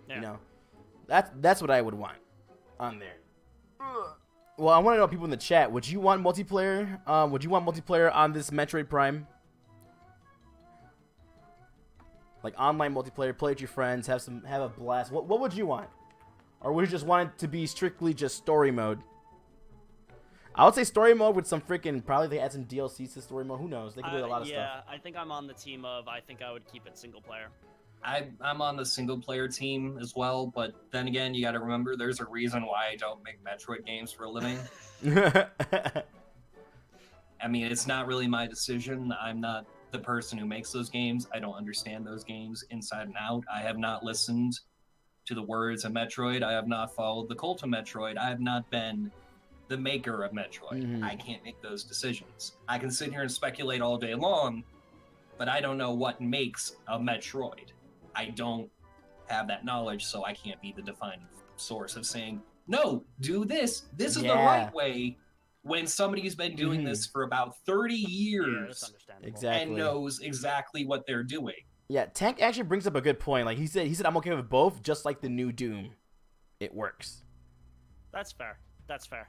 Yeah. You know, that's what I would want on there. Well, I want to know people in the chat. Would you want multiplayer? Would you want multiplayer on this Metroid Prime? Like online multiplayer, play with your friends, have a blast. What would you want? Or would you just want it to be strictly just story mode? I would say story mode with some freaking, probably they add some DLCs to story mode. Who knows? They can do a lot of stuff. Yeah, I think I'm on the team of, I think I would keep it single player. I'm on the single player team as well, but then again, you got to remember there's a reason why I don't make Metroid games for a living. I mean, it's not really my decision. I'm not the person who makes those games. I don't understand those games inside and out. I have not listened to the words of Metroid. I have not followed the cult of Metroid. I have not been the maker of Metroid. Mm-hmm. I can't make those decisions. I can sit here and speculate all day long, but I don't know what makes a Metroid. I don't have that knowledge, so I can't be the defining source of saying, no, do this. This is the right way, when somebody's been doing this for about 30 years and knows exactly what they're doing. Yeah, Tank actually brings up a good point. Like he said I'm okay with both, just like the new Doom. It works. That's fair. That's fair.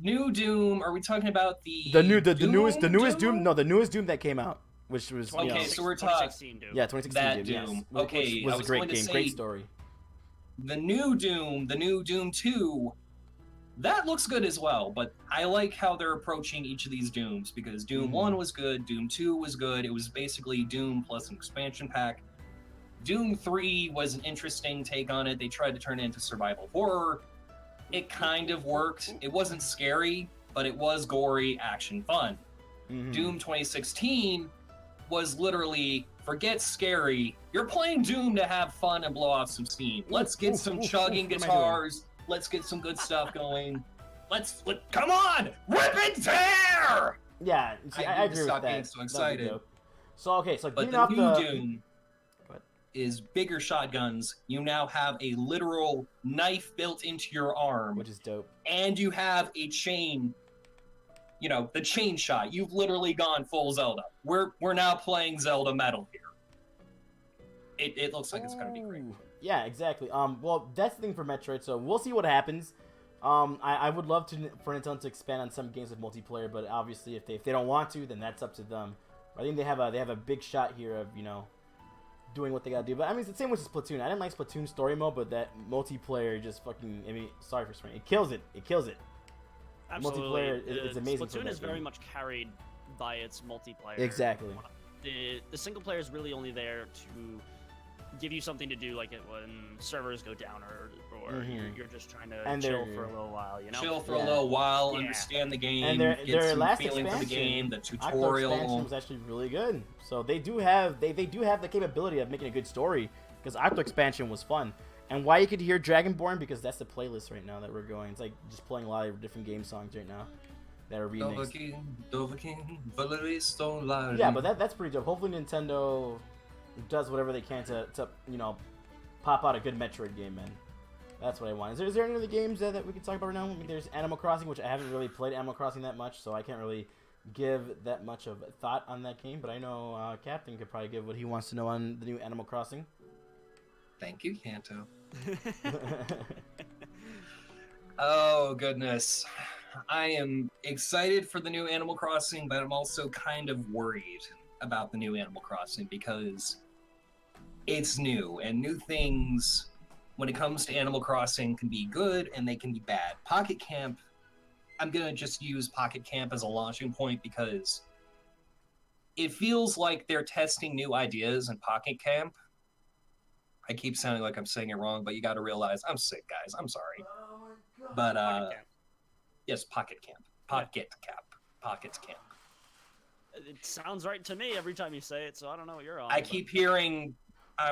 New Doom, are we talking about the newest Doom? No, the newest Doom that came out, which was okay. So we're talking 2016 Doom. Yeah, 2016 Doom. Yes. Okay, was a great game, great story. The new Doom 2, that looks good as well. But I like how they're approaching each of these Dooms, because Doom 1 was good, Doom 2 was good. It was basically Doom plus an expansion pack. Doom 3 was an interesting take on it. They tried to turn it into survival horror. It kind of worked. It wasn't scary, but it was gory, action, fun. Doom 2016 was literally, forget scary. You're playing Doom to have fun and blow off some steam. Let's get some chugging guitars. Let's get some good stuff going. Come on! Rip and tear! Yeah, see, I agree with that. Stop being so excited. So, okay, so but the new Doom is bigger shotguns. You now have a literal knife built into your arm, which is dope, and you have a chain. You know, the chain shot. You've literally gone full Zelda. We're now playing Zelda Metal here. It looks like it's gonna be great. Yeah, exactly. Well, that's the thing for Metroid. So we'll see what happens. I would love for Nintendo to expand on some games with multiplayer, but obviously if they don't want to, then that's up to them. I think they have a big shot here of doing what they gotta do. But I mean, it's the same with Splatoon. I didn't like Splatoon story mode, but that multiplayer just fucking. I mean, sorry for swearing. It kills it. It kills it. Absolutely. Multiplayer is amazing. Splatoon is very much carried by its multiplayer. Exactly. The single player is really only there to give you something to do, like when servers go down, or you're just trying to chill for a little while, you know? Chill for a little while, understand the game, and get some last feeling for the game, the expansion tutorial. was actually really good. So they do have the capability of making a good story, because Octo expansion was fun. And why you could hear Dragonborn, because that's the playlist right now that we're going. It's like just playing a lot of different game songs right now that are remixed. Yeah, but that's pretty dope. Hopefully Nintendo does whatever they can to pop out a good Metroid game, man. That's what I want. Is there any other games that we can talk about right now? I mean, there's Animal Crossing, which I haven't really played Animal Crossing that much, so I can't really give that much of thought on that game. But I know Captain could probably give what he wants to know on the new Animal Crossing. Thank you, Kanto. Oh, goodness. I am excited for the new Animal Crossing, but I'm also kind of worried about the new Animal Crossing because it's new, and new things, when it comes to Animal Crossing, can be good and they can be bad. Pocket Camp, I'm going to just use Pocket Camp as a launching point because it feels like they're testing new ideas in Pocket Camp. I keep sounding like I'm saying it wrong, but you got to realize I'm sick, guys. I'm sorry. But yes, Pocket Camp. Pocket Camp. It sounds right to me every time you say it, so I don't know what you're on. I keep hearing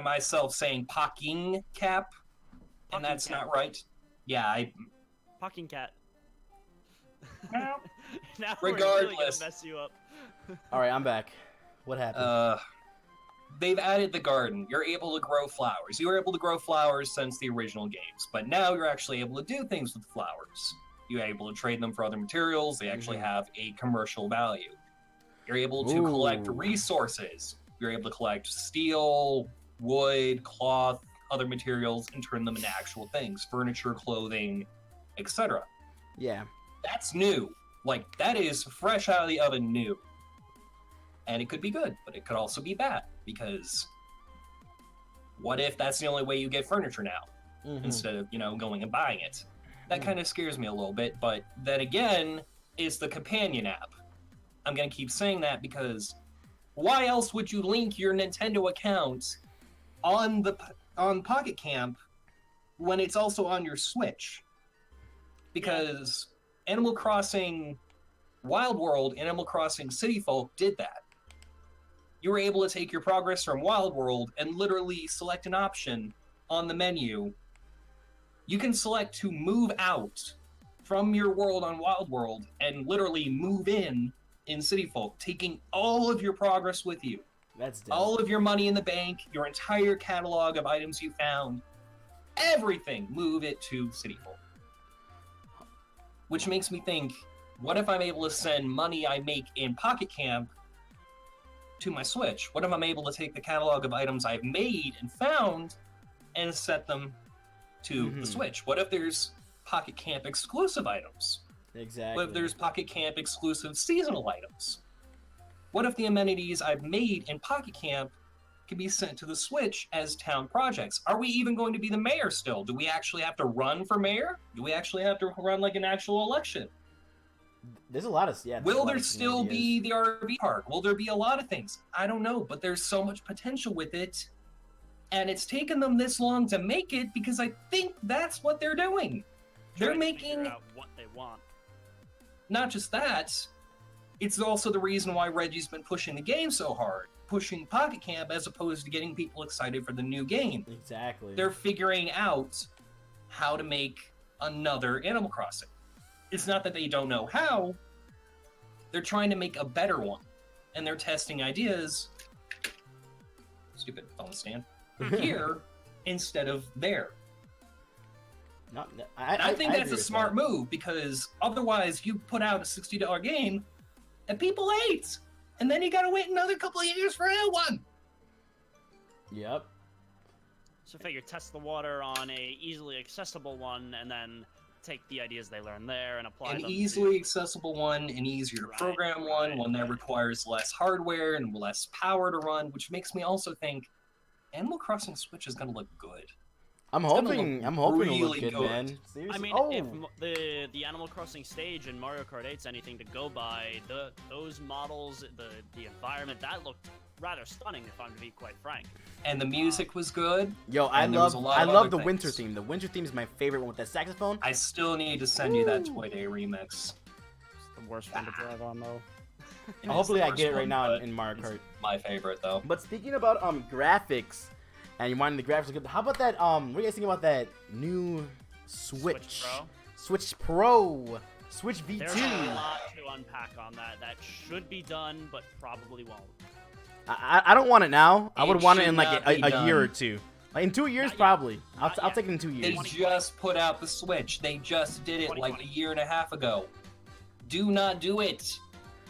myself saying Pocking Cap, and that's not right. Yeah, Pocking Cat. Now We're really gonna regardless. mess you up. All right, I'm back. What happened? They've added the garden. You're able to grow flowers. You were able to grow flowers since the original games, but now you're actually able to do things with flowers. You're able to trade them for other materials. They actually have a commercial value. You're able to collect resources. You're able to collect steel, wood, cloth, other materials, and turn them into actual things. Furniture, clothing, etc. Yeah. That's new. Like, that is fresh out of the oven new. And it could be good, but it could also be bad, because what if that's the only way you get furniture now, instead of, going and buying it? That kind of scares me a little bit, but then again, it's the companion app. I'm going to keep saying that because why else would you link your Nintendo account on Pocket Camp when it's also on your Switch? Because Animal Crossing Wild World and Animal Crossing City Folk did that. You were able to take your progress from Wild World and literally select an option on the menu. You can select to move out from your world on Wild World and literally move in City Folk, taking all of your progress with you. That's dope. All of your money in the bank, your entire catalog of items you found, everything, move it to City Folk. Which makes me think, what if I'm able to send money I make in Pocket Camp to my Switch? What if I'm able to take the catalog of items I've made and found and set them to the Switch? What if there's Pocket Camp exclusive items? Exactly. What if there's Pocket Camp exclusive seasonal items? What if the amenities I've made in Pocket Camp can be sent to the Switch as town projects? Are we even going to be the mayor still? Do we actually have to run for mayor? Do we actually have to run like an actual election? There's a lot of Will there still be the RV park? Will there be a lot of things? I don't know, but there's so much potential with it, and it's taken them this long to make it because I think that's what they're doing. They're making out what they want. Not just that, it's also the reason why Reggie's been pushing the game so hard, pushing Pocket Camp as opposed to getting people excited for the new game. Exactly. They're figuring out how to make another Animal Crossing. It's not that they don't know how, they're trying to make a better one. And they're testing ideas, stupid phone stand, here instead of there. I think that's a smart move, because otherwise you put out a $60 game and people hate, and then you gotta wait another couple of years for a new one. Yep. So figure test the water on a easily accessible one, and then take the ideas they learn there and apply them. An easily accessible one, an easier to program one that requires less hardware and less power to run, which makes me also think Animal Crossing Switch is gonna look good. I'm hoping it'll really look good, good. man. Seriously. I mean, if the Animal Crossing stage in Mario Kart 8's anything to go by, those models, the environment, that looked rather stunning, if I'm to be quite frank. And the music was good. Yo, I and there was love a lot of the other winter things. theme. The winter theme is my favorite one with that saxophone. I still need to send you that Toy Day remix. It's the worst one to drive on, though. It is Hopefully the I get it worst right one, now but in Mario it's Kart. my favorite though. But speaking about graphics, and you wanting the graphics to look good, how about that what do you guys think about that new Switch? Switch Pro. Switch V2. There's a lot to unpack on that. That should be done, but probably won't. I don't want it now. I would want it in like should not be a year or done. two. Like in 2 years, Not yet. probably. I'll Not take it in 2 They years. just put out the Switch. They just did it like 2020. a year and a half ago. Do not do it.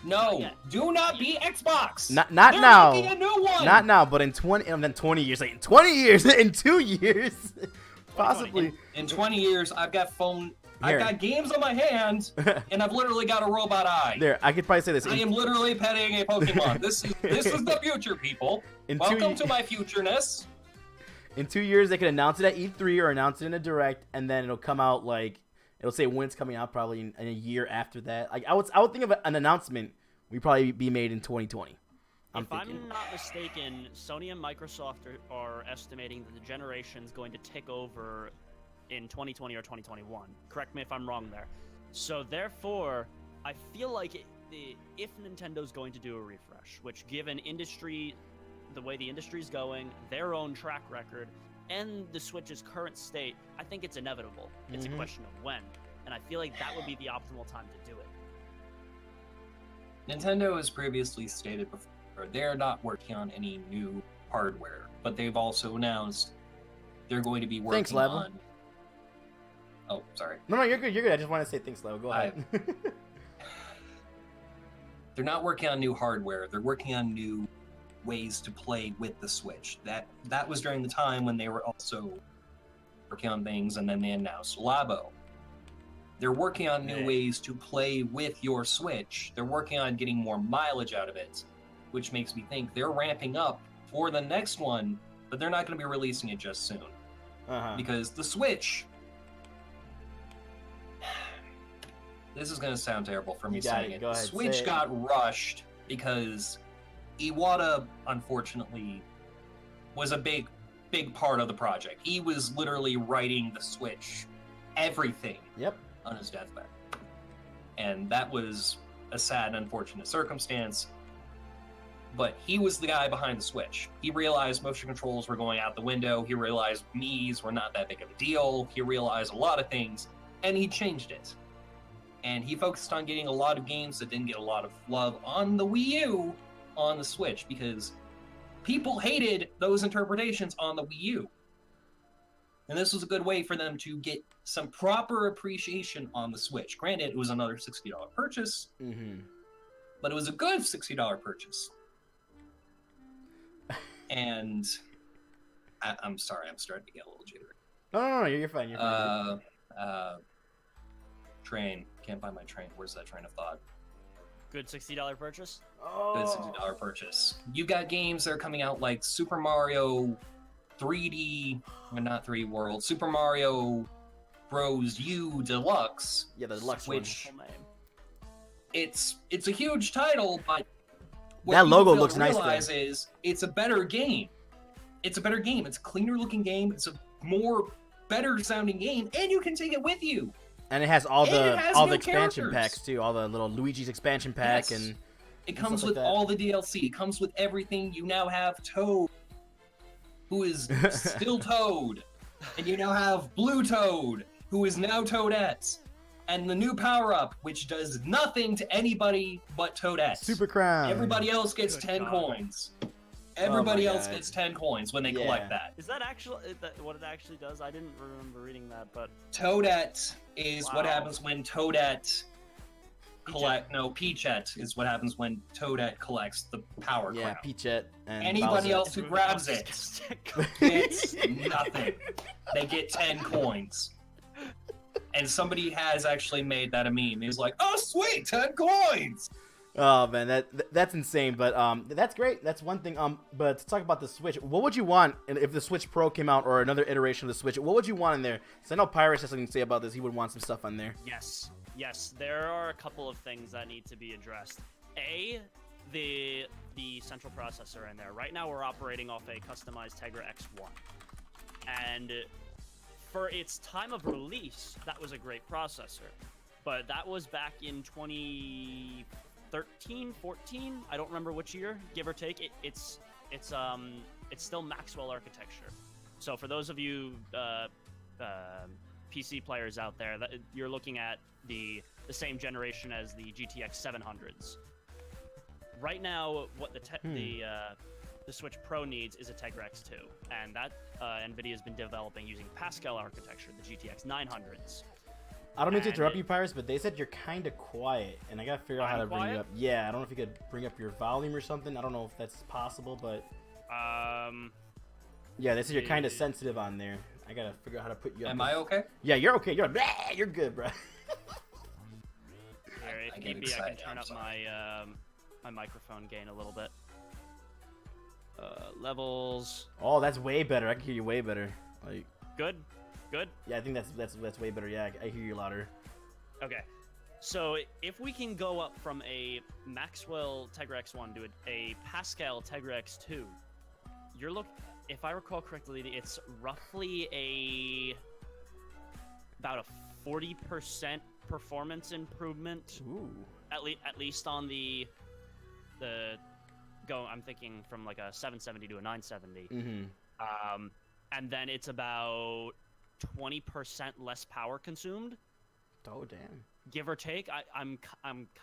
Not No, yet. do not be Xbox. Not They're now. making a new one. Not now, but in 20 years. Like in 20 years, in 2 years, possibly. In 20 years, I've got Here. I've got games on my hands, and I've literally got a robot eye. There, I could probably say this. I am literally petting a Pokemon. This is the future, people. In Welcome to my futureness. In 2 years, they could announce it at E3 or announce it in a direct, and then it'll come out like it'll say when it's coming out, probably in a year after that. Like I would think of an announcement would probably be made in 2020. I'm If thinking. I'm not mistaken, Sony and Microsoft are estimating that the generation's going to tick over in 2020 or 2021. Correct me if I'm wrong there. So therefore, I feel like if Nintendo's going to do a refresh, which given the way the industry's going, their own track record, and the Switch's current state, I think it's inevitable. It's a question of when. And I feel like that would be the optimal time to do it. Nintendo has previously stated before they're not working on any new hardware, but they've also announced they're going to be working Thanks, Level. on. Oh, sorry. No, you're good. You're good. I just want to say thanks, Level. Go ahead. They're not working on new hardware. They're working on new ways to play with the Switch. That was during the time when they were also working on things, and then they announced Labo. They're working on new ways to play with your Switch. They're working on getting more mileage out of it, which makes me think they're ramping up for the next one, but they're not going to be releasing it just soon. Because the Switch... This is going to sound terrible for me saying it. Go The ahead, Switch say it. got rushed because Iwata, unfortunately, was a big part of the project. He was literally writing the Switch, everything, on his deathbed. And that was a sad and unfortunate circumstance. But he was the guy behind the Switch. He realized motion controls were going out the window. He realized Mii's were not that big of a deal. He realized a lot of things, and he changed it. And he focused on getting a lot of games that didn't get a lot of love on the Wii U on the Switch, because people hated those interpretations on the Wii U. And this was a good way for them to get some proper appreciation on the Switch. Granted, it was another $60 purchase, but it was a good $60 purchase. And I'm sorry, I'm starting to get a little jittery. No, you're fine. You're fine. Train. Can't find my train. Where's that train of thought? Good $60 purchase? Good $60 purchase. You got games that are coming out like Super Mario 3D, well, not 3D World, Super Mario Bros. U Deluxe. Yeah, the deluxe which one. it's a huge title, but what That people logo fail looks to nice, realize is it's a better game. It's a better game. It's a cleaner looking game. It's a more better sounding game, and you can take it with you. And it has all And the it has all new the expansion characters. packs too, all the little Luigi's expansion pack, Yes. and It and comes stuff with like that. all the DLC. It comes with everything. You now have Toad, who is still Toad. And you now have Blue Toad, who is now Toadette. And the new power-up, which does nothing to anybody but Toadette. Super Crown. Everybody else gets Good 10 God. coins. Everybody my else God. gets 10 coins when they Yeah. collect that. Is that actually what it actually does? I didn't remember reading that, but Toadette is what Wow. happens when Toadette Peachette is what happens when Toadette collects the power Yeah, crown. Peachette and Anybody Bowser. else who grabs it gets nothing. They get 10 coins. And somebody has actually made that a meme. He's like, oh sweet, 10 coins! Oh man, that's insane. But that's great. That's one thing. But to talk about the Switch, what would you want if the Switch Pro came out or another iteration of the Switch? What would you want in there? Because I know Pyrus has something to say about this. He would want some stuff on there. Yes, there are a couple of things that need to be addressed. The central processor in there. Right now, we're operating off a customized Tegra X1, and for its time of release, that was a great processor. But that was back in 2013, 14. I don't remember which year, give or take. It's still Maxwell architecture. So for those of you PC players out there, that you're looking at the same generation as the GTX 700s. Right now, what the Switch Pro needs is a Tegra X2, and that NVIDIA has been developing using Pascal architecture, the GTX 900s. I don't mean to interrupt you, Pyrus, but they said you're kind of quiet, and I gotta figure out how to bring you up. Yeah, I don't know if you could bring up your volume or something. I don't know if that's possible, but yeah, they said you're kind of sensitive on there. I gotta figure out how to put you up. Am I okay? Yeah, you're okay. You're good, bro. Maybe I can turn up my microphone gain a little bit. Levels. Oh, that's way better. I can hear you way better. Like good. Yeah, I think that's way better. Yeah, I hear you louder. Okay, so if we can go up from a Maxwell Tegra X1 to a Pascal Tegra X2, if I recall correctly, it's roughly about a 40% performance improvement. Ooh. At least on I'm thinking from like a 770 to a 970. Mm-hmm. And then it's about 20% less power consumed. Oh damn! Give or take. I'm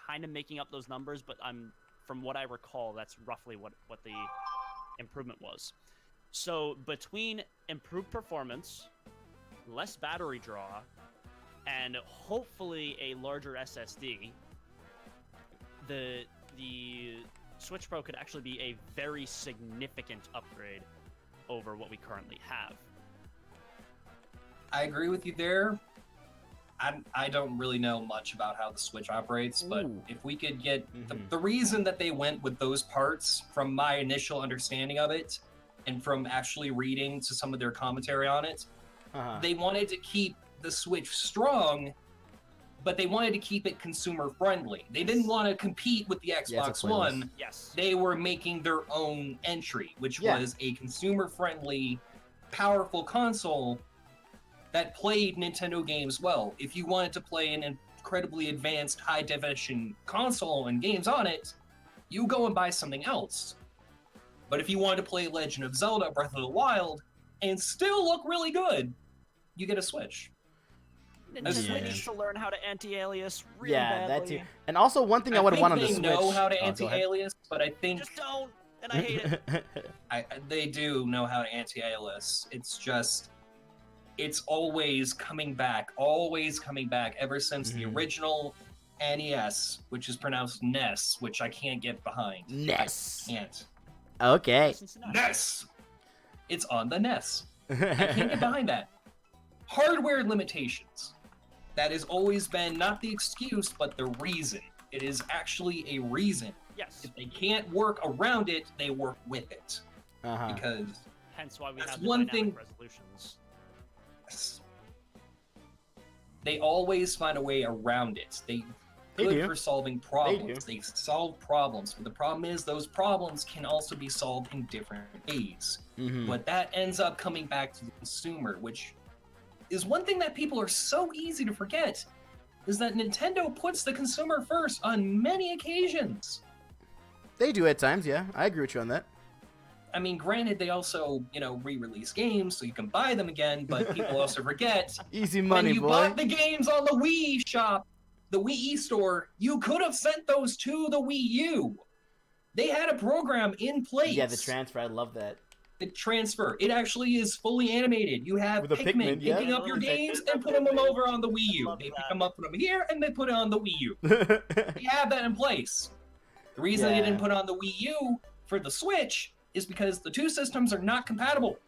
kind of making up those numbers, but from what I recall, that's roughly what the improvement was. So between improved performance, less battery draw, and hopefully a larger SSD, the Switch Pro could actually be a very significant upgrade over what we currently have. I agree with you there. I don't really know much about how the Switch operates, but if we could get the reason that they went with those parts, from my initial understanding of it, and from actually reading to some of their commentary on it, they wanted to keep the Switch strong, but they wanted to keep it consumer friendly. They didn't want to compete with the Xbox One. Yes. They were making their own entry, which was a consumer friendly, powerful console that played Nintendo games well. If you wanted to play an incredibly advanced high definition console and games on it, you go and buy something else. But if you wanted to play Legend of Zelda Breath of the Wild and still look really good, you get a Switch. Nintendo needs to learn how to anti-alias really badly. That too. And also one thing I would want on the Switch. They know how to anti-alias, but I think just don't, and I hate it. They do know how to anti-alias. It's just, it's always coming back ever since the original NES, which is pronounced NES, which I can't get behind. NES. I can't. Okay. NES. It's on the NES. I can't get behind that. Hardware limitations. That has always been not the excuse, but the reason. It is actually a reason. Yes. If they can't work around it, they work with it. Because hence why we have the dynamic resolutions. They always find a way around it. They're good for solving problems. They solve problems. But the problem is those problems can also be solved in different ways. But that ends up coming back to the consumer, which is one thing that people are so easy to forget, is that Nintendo puts the consumer first on many occasions. They do at times, yeah. I agree with you on that. I mean, granted, they also, re-release games so you can buy them again, but people also forget. Easy money, when you boy. bought the games on the Wii shop, the Wii store, you could have sent those to the Wii U. They had a program in place. Yeah, the transfer, I love that. The transfer. It actually is fully animated. You have Pikmin picking up your games and putting them over on the Wii U. They pick them up, put them here, and they put it on the Wii U. They have that in place. The reason they didn't put it on the Wii U for the Switch is because the two systems are not compatible.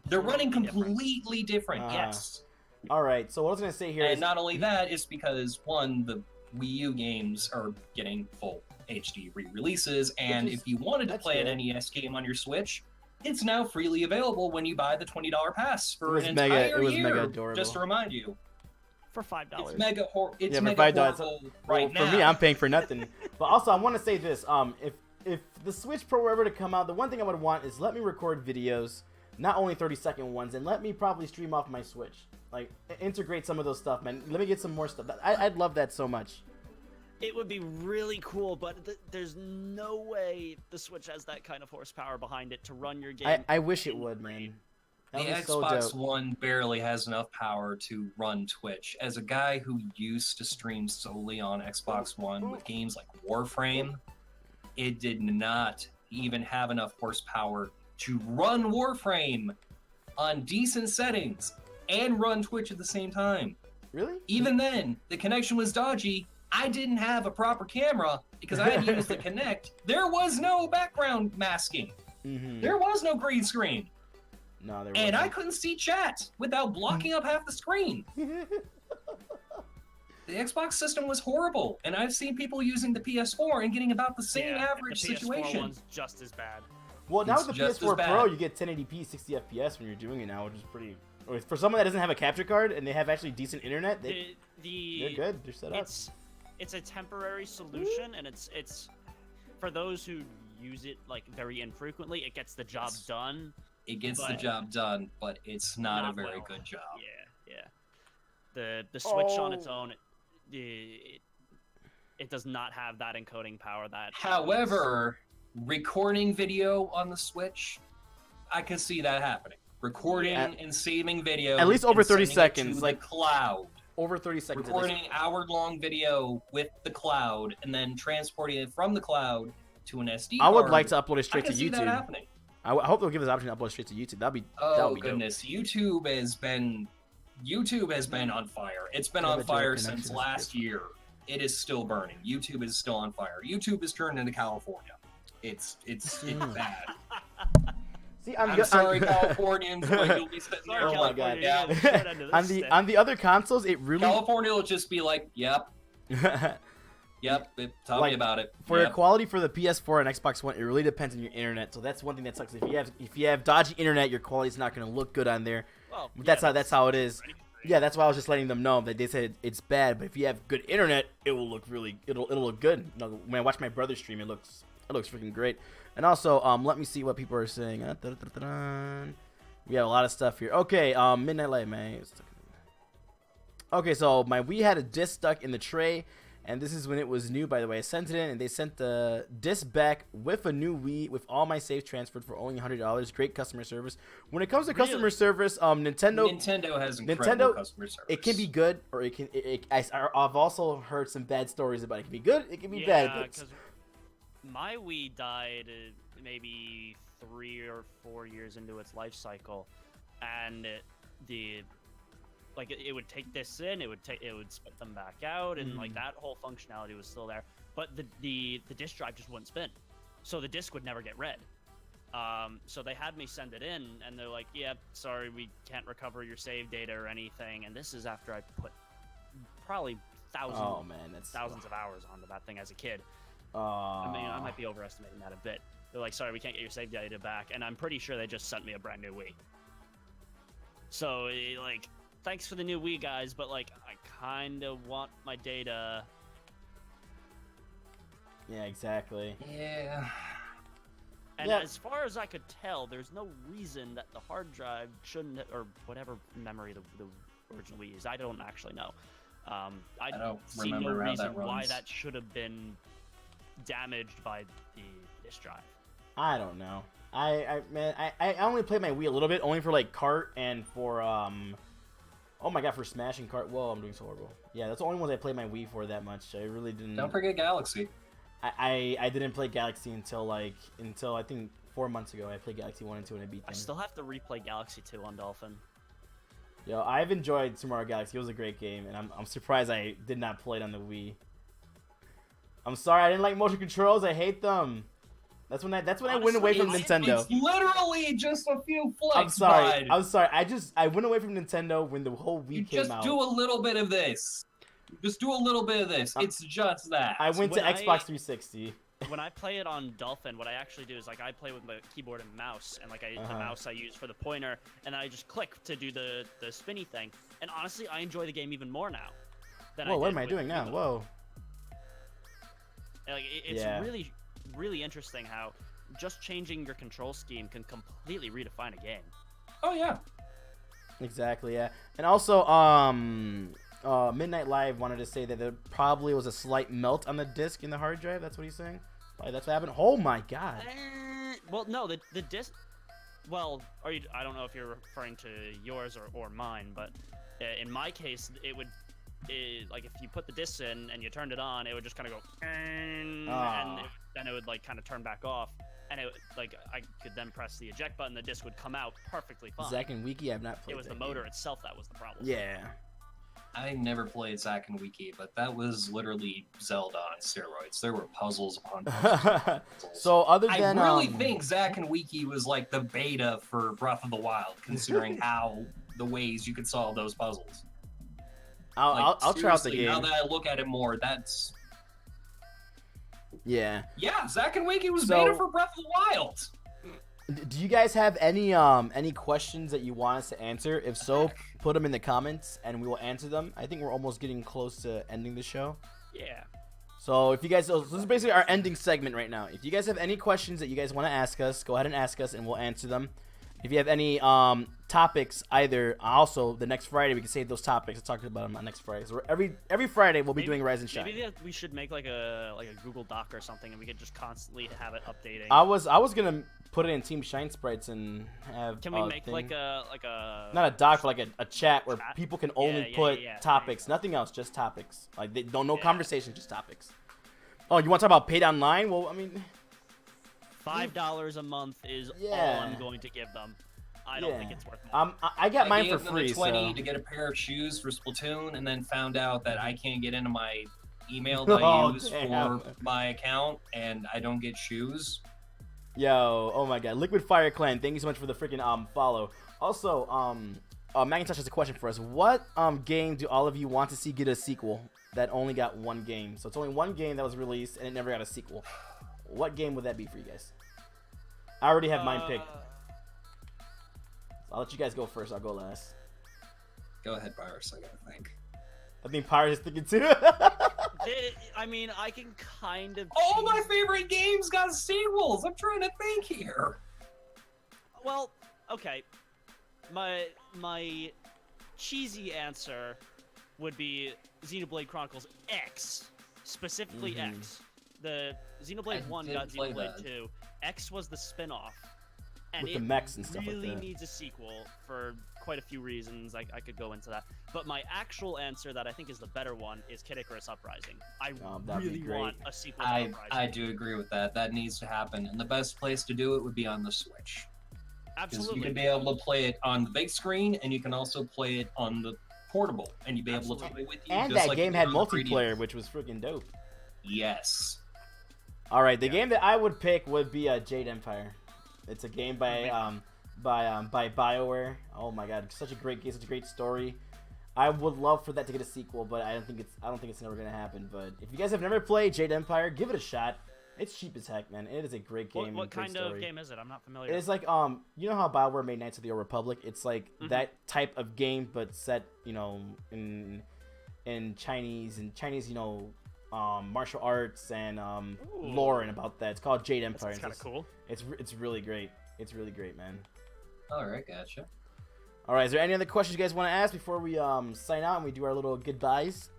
They're running completely different. Yes. All right. So what I was gonna say here is not only that, it's because one, Wii U games are getting full HD re-releases, and if you wanted to play an NES game on your Switch, it's now freely available when you buy the $20 pass for an entire year. Mega adorable. Just to remind you. For $5. It's mega horrible right now. For me, I'm paying for nothing. But also, I want to say this: if the Switch Pro were ever to come out, the one thing I would want is let me record videos, not only 30-second ones, and let me probably stream off my Switch. Like, integrate some of those stuff, man. Let me get some more stuff. I'd love that so much. It would be really cool, but there's no way the Switch has that kind of horsepower behind it to run your game. I wish it would, man. The Xbox One barely has enough power to run Twitch. As a guy who used to stream solely on Xbox One with games like Warframe, it did not even have enough horsepower to run Warframe on decent settings and run Twitch at the same time. Really? Even then, the connection was dodgy. I didn't have a proper camera because I had used the Kinect. There was no background masking. Mm-hmm. There was no green screen. No, there wasn't. And I couldn't see chat without blocking up half the screen. The Xbox system was horrible, and I've seen people using the PS4 and getting about the same average the PS4 situation. one's just as bad. Well, now with the PS4 Pro, you get 1080p, 60 FPS when you're doing it now, which is pretty... For someone that doesn't have a capture card and they have actually decent internet, they're good. They're set up. It's a temporary solution, and it's for those who use it like very infrequently. It gets the job done. It gets the job done, but it's not a very good job. Yeah. The Switch on its own, it does not have that encoding power that. However, recording video on the Switch, I can see that happening. Recording and saving video at least over 30 seconds, like cloud. Over 30 seconds. Recording hour-long video with the cloud and then transporting it from the cloud to an SD card. I would like to upload it straight to YouTube. I can see that happening. I hope they'll give us the option to upload it straight to YouTube. That'd be goodness, dope. YouTube has been on fire. It's been on fire since last year. It is still burning. YouTube is still on fire. YouTube is turned into California. It's bad. See, I'm sorry, Californians, but you'll be sitting there. Oh my god! Yeah. on the other consoles, it really California will just be like, yep. Yep, tell me about it. For your quality for the PS4 and Xbox One, it really depends on your internet. So that's one thing that sucks. If you have dodgy internet, your quality's not going to look good on there. Well, that's how it is. Yeah, that's why I was just letting them know that they said it's bad, but if you have good internet, it will look it'll look good. When I watch my brother stream, it looks freaking great. And also, let me see what people are saying. We have a lot of stuff here. Okay, Midnight Light, man. Okay, so my Wii had a disc stuck in the tray, and this is when it was new, by the way. I sent it in, and they sent the disc back with a new Wii, with all my saves transferred for only $100. Great customer service. When it comes to customer service, Nintendo has incredible customer service. It can be good, or it can. I've also heard some bad stories about it. It can be good. It can be bad. Because my Wii died maybe 3 or 4 years into its life cycle, and it would take this in, it would spit them back out, and like that whole functionality was still there, but the disk drive just wouldn't spin, so the disk would never get read. So they had me send it in, and they're like, "Yeah, sorry, we can't recover your save data or anything." And this is after I put probably thousands of hours onto that thing as a kid. I mean, I might be overestimating that a bit. They're like, "Sorry, we can't get your save data back," and I'm pretty sure they just sent me a brand new Wii. So like, thanks for the new Wii, guys, but like, I kind of want my data. Yeah, exactly. Yeah. And as far as I could tell, there's no reason that the hard drive shouldn't, or whatever memory the original Wii is. I don't actually know. I don't see no reason why that should have been damaged by the disk drive. I don't know. I only play my Wii a little bit, only for like kart and for oh my god, for smashing kart. Whoa, I'm doing so horrible. Yeah, that's the only ones I played my Wii for that much. I really didn't. Don't forget Galaxy. I didn't play Galaxy until I think 4 months ago. I played Galaxy 1 and 2 and I beat them. I still have to replay Galaxy 2 on Dolphin. Yo, I've enjoyed Super Mario Galaxy. It was a great game, and I'm surprised I did not play it on the Wii. I'm sorry, I didn't like motion controls. I hate them. That's when I went away from Nintendo. It's literally just a few flicks. I'm sorry. I went away from Nintendo when the whole Wii came out. Just do a little bit of this. Just do a little bit of this. It's just that. I went to Xbox 360. When I play it on Dolphin, what I actually do is like I play with my keyboard and mouse, and like the mouse I use for the pointer, and I just click to do the spinny thing. And honestly, I enjoy the game even more now. Whoa, what am I doing now? Whoa. Like it's really, really interesting how just changing your control scheme can completely redefine a game. Oh yeah. Exactly. Yeah. And also, Midnight Live wanted to say that there probably was a slight melt on the disc in the hard drive. That's what he's saying. Probably that's what happened. Oh my god. Well, no, the disc. Well, I don't know if you're referring to yours or mine, but in my case, it would. Like if you put the disc in and you turned it on, it would just kind of go, and then it would like kind of turn back off, and it like I could then press the eject button, the disc would come out perfectly fine. Zack and Wiki, I've not played. It was the motor itself that was the problem. Yeah. I never played Zack and Wiki, but that was literally Zelda on steroids. There were puzzles upon puzzles. So other than I really think Zack and Wiki was like the beta for Breath of the Wild, considering how the ways you could solve those puzzles. I'll try out the game. Now that I look at it more, that's... Yeah. Yeah, Zack and Wiki was beta for Breath of the Wild. Do you guys have any questions that you want us to answer? If so, put them in the comments and we will answer them. I think we're almost getting close to ending the show. Yeah. So if you guys, this is basically our ending segment right now. If you guys have any questions that you guys want to ask us, go ahead and ask us and we'll answer them. If you have any topics, either also the next Friday we can save those topics and talk about them on next Friday. So every Friday we'll be doing Rise and Shine. Maybe we should make like a Google Doc or something, and we could just constantly have it updating. I was gonna put it in Team Shine Sprites and have. Can we make thing. like a not a doc, but like a chat where people can only put yeah, topics, nothing else, just topics. Like they don't no conversation, just topics. Oh, you want to talk about paid online? Well, I mean. $5 a month is all I'm going to give them. I don't think it's worth more. I got mine for free. I gave them the $20 to get a pair of shoes for Splatoon, and then found out that I can't get into my email that I use for my account, and I don't get shoes. Yo, oh my god, Liquid Fire Clan, thank you so much for the freaking follow. Also, Macintosh has a question for us. What game do all of you want to see get a sequel that only got one game? So it's only one game that was released and it never got a sequel. What game would that be for you guys? I already have mine picked. So I'll let you guys go first. I'll go last. Go ahead, Virus. I gotta think. I think Pirate is thinking too. I mean, I can kind of. All my favorite games got sequels. I'm trying to think here. Well, okay. My cheesy answer would be Xenoblade Chronicles X, specifically X. The Xenoblade 1 got Xenoblade 2. X was the spin-off. And with the mechs and stuff really like that. Needs a sequel for quite a few reasons. I could go into that. But my actual answer that I think is the better one is Kid Icarus Uprising. I really want a sequel to Uprising. I do agree with that. That needs to happen. And the best place to do it would be on the Switch. Absolutely. You can be able to play it on the big screen, and you can also play it on the portable. And you'd be able to take it with you. And just that like game had multiplayer, which was freaking dope. Yes. All right, the game that I would pick would be Jade Empire. It's a game by BioWare. Oh my god, such a great game, such a great story. I would love for that to get a sequel, but I don't think it's never gonna happen. But if you guys have never played Jade Empire, give it a shot. It's cheap as heck, man. It is a great game. What kind of game is it? I'm not familiar. It's like you know how BioWare made Knights of the Old Republic? It's like that type of game, but set in Chinese martial arts and lore and about that. It's called Jade Empire. It's kind of cool. It's really great. It's really great, man. All right, gotcha. All right, is there any other questions you guys want to ask before we sign out and we do our little goodbyes?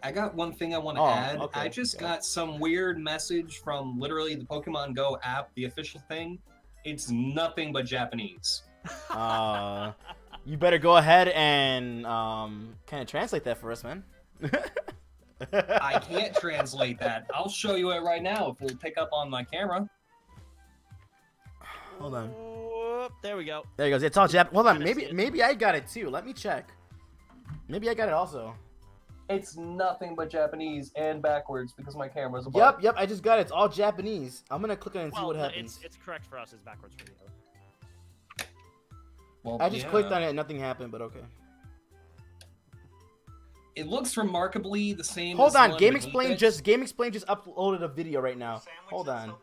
I got one thing I want to add. Okay. I just got some weird message from literally the Pokemon Go app, the official thing. It's nothing but Japanese. You better go ahead and kind of translate that for us, man. I can't translate that. I'll show you it right now if we'll pick up on my camera. Hold on. There we go. There he goes. It's all Jap. Hold on. Maybe I got it too. Let me check. Maybe I got it also. It's nothing but Japanese and backwards because my camera's above. Yep. I just got it. It's all Japanese. I'm gonna click on it and see what happens. It's correct for us. It's backwards for you. Well, I just clicked on it and nothing happened, but okay. It looks remarkably the same. Hold as on, one Game beneath Explain it. just uploaded a video right now. Hold on.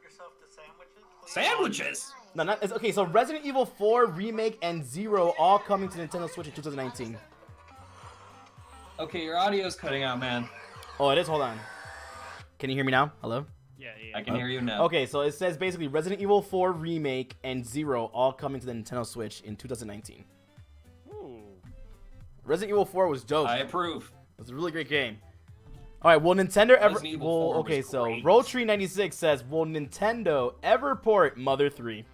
Sandwiches. No, not okay. So Resident Evil 4 remake and Zero all coming to Nintendo Switch in 2019. Okay, your audio's cutting out, man. Oh, it is. Hold on. Can you hear me now? Hello. Yeah. I can hear you now. Okay, so it says basically Resident Evil 4 remake and Zero all coming to the Nintendo Switch in 2019. Ooh. Resident Evil 4 was dope. I approve. It was a really great game. All right, will Nintendo ever? Resident Evil 4 Okay, was so great. Rolltree96 says, will Nintendo ever port Mother 3?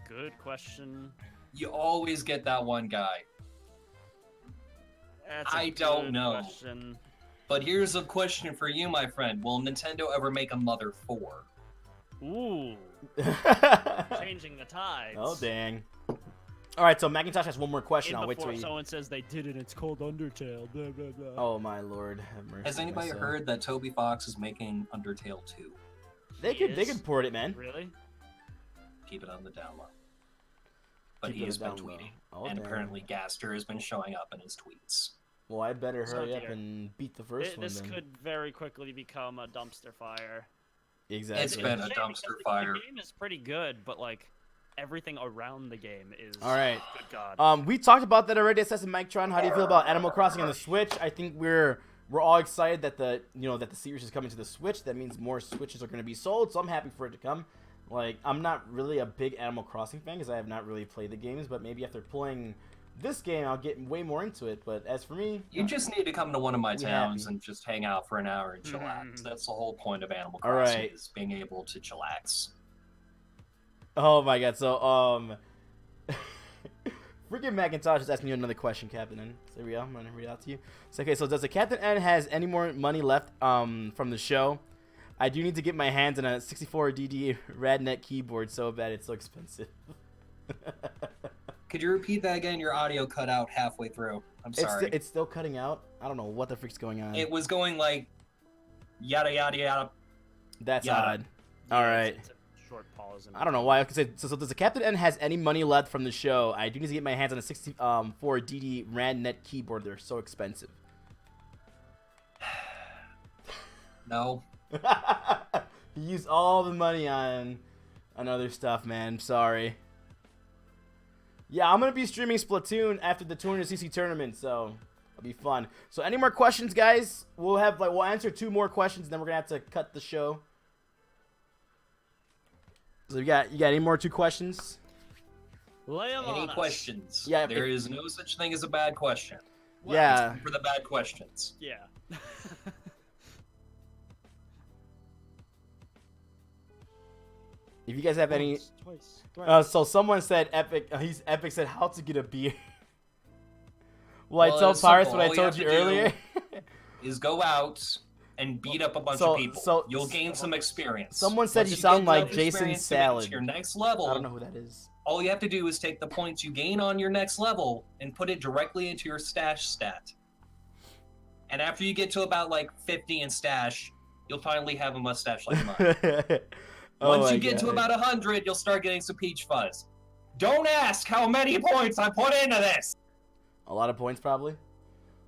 Good question. You always get that one guy. That's a I don't good know. Question. But here's a question for you, my friend. Will Nintendo ever make a Mother 4? Ooh. Changing the tides. Oh dang! All right, so Macintosh has one more question. In I'll wait till before he... someone says they did it, it's called Undertale. Blah, blah, blah. Oh my lord, have mercy. Has anybody myself. heard that Toby Fox is making Undertale 2? They He could is? port it, man. Really? Keep it on the down low. But Keep he it has been down low. tweeting. Oh, and damn. apparently Gaster has been showing up in his tweets. Well, I better So hurry up dear. and beat the first one This then. could very quickly become a dumpster fire. Exactly. It's been a Shame dumpster because fire. The game is pretty good, but like everything around the game is. All right. Good God. We talked about that already. Assassin Mike Tron. How do you feel about Animal Crossing on the Switch? I think we're all excited that the series is coming to the Switch. That means more Switches are going to be sold. So I'm happy for it to come. Like, I'm not really a big Animal Crossing fan because I have not really played the games. But maybe after playing this game, I'll get way more into it. But as for me, You just need to come to one of my We towns happy. and just hang out for an hour and chillax. Mhm. That's the whole point of Animal All Crossing right. is being able to chillax. oh my god. So freaking Macintosh is asking you another question, Captain N. So here we go. I'm gonna read it out to you. So, okay, so does the Captain N has any more money left from the show? I do need to get my hands on a 64DD Radnet keyboard so bad it's so expensive. Could you repeat that again? Your audio cut out halfway through. I'm sorry. It's still cutting out. I don't know what the freak's going on. It was going like yada yada yada. That's yeah. odd. All right. It's a short pause. I don't know why. So does the Captain N has any money left from the show? I do need to get my hands on a 64DD Radnet keyboard. They're so expensive. No. He used all the money on other stuff, man. Sorry. Yeah, I'm gonna be streaming Splatoon after the 200cc tournament, so it'll be fun. So, any more questions, guys? We'll answer 2 more questions, and then we're gonna have to cut the show. So you got any more 2 questions? Lay 'em Any on us. questions? Yeah, There is no such thing as a bad question. Yeah. For the bad questions. Yeah. If you guys have any, Twice. Thrice. so someone said Epic. Epic said how to get a beer. Will I Well, tell it's Pirates simple. what I All you told have you to do earlier? Is go out and beat up a bunch So- of people. so- You'll gain some experience. Someone said Once you get sound like enough Jason experience to make it Salad. to your next level. I don't know who that is. All you have to do is take the points you gain on your next level and put it directly into your stash stat. And after you get to about like 50 in stash, you'll finally have a mustache like mine. Oh Once my you get to God. about 100, you'll start getting some peach fuzz. Don't ask how many points I put into this. A lot of points, probably.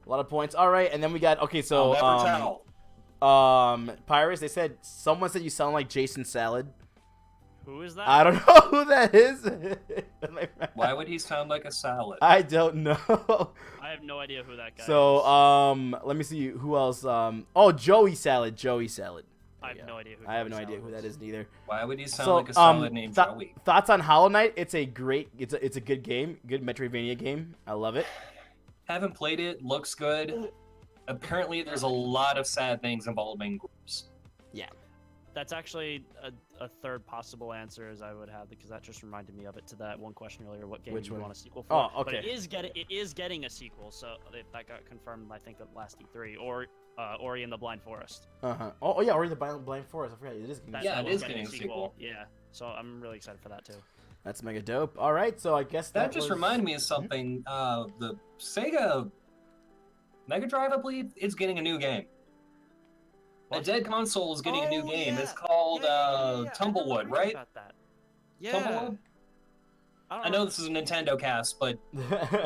A lot of points. All right, and then we got I'll never tell. Pirates. They said someone said you sound like Jason Salad. Who is that? I don't know who that is. Why would he sound like a salad? I don't know. I have no idea who that guy is. So let me see who else. Oh, Joey Salad. Joey Salad. I have no idea who I have no Joey idea Salad who that is neither. Why would he sound So like a salad named Joey? thoughts on Hollow Knight? It's a good game, good Metroidvania game. I love it. Haven't played it. Looks good. Apparently, there's a lot of sad things involving groups. That's actually a third possible answer as I would have, because that just reminded me of it to that one question earlier. What game Which do you one? want a sequel for? Oh, But okay. it is getting a sequel, so that got confirmed I think at last E3, or Ori and the Blind Forest. Oh yeah, or the Blind Forest. I forgot it is. That- Yeah, that it will is get getting a sequel. Yeah, so I'm really excited for that too. That's mega dope. All right, so I guess That just was... reminded me of something. The Sega Mega Drive, I believe, is getting a new game. The What? Dead Console is getting a new Oh, game. yeah. It's called Yeah. I Tumblewood, remember right? About that. Yeah. Tumblewood? I know this is a Nintendo cast, but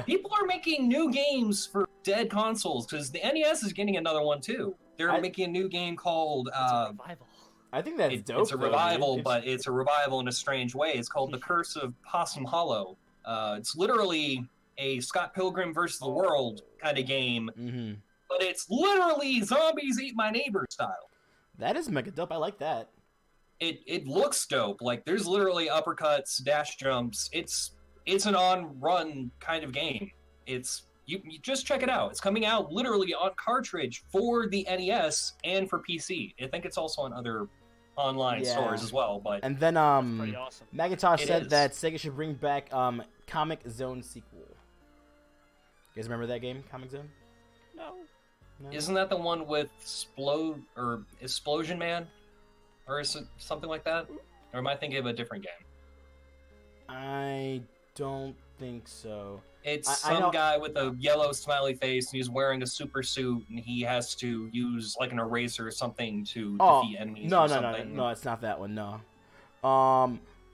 people are making new games for dead consoles because the NES is getting another one too. They're making a new game called. It's a revival. I think that's dope. It's a revival, but it's a revival in a strange way. It's called The Curse of Possum Hollow. It's literally a Scott Pilgrim versus the World kind of game, but it's literally zombies eat my neighbor style. That is mega dope. I like that. It looks dope. Like there's literally uppercuts, dash jumps. It's an on-run kind of game. You just check it out. It's coming out literally on cartridge for the NES and for PC. I think it's also on other online stores as well. But and then pretty awesome. Macintosh said that Sega should bring back Comic Zone sequel. You guys remember that game, Comic Zone? No. Isn't that the one with Explosion Man? Or is it something like that? Or am I thinking of a different game? I don't think so. It's some guy with a yellow smiley face, and he's wearing a super suit, and he has to use like an eraser or something to defeat enemies. No, it's not that one. No.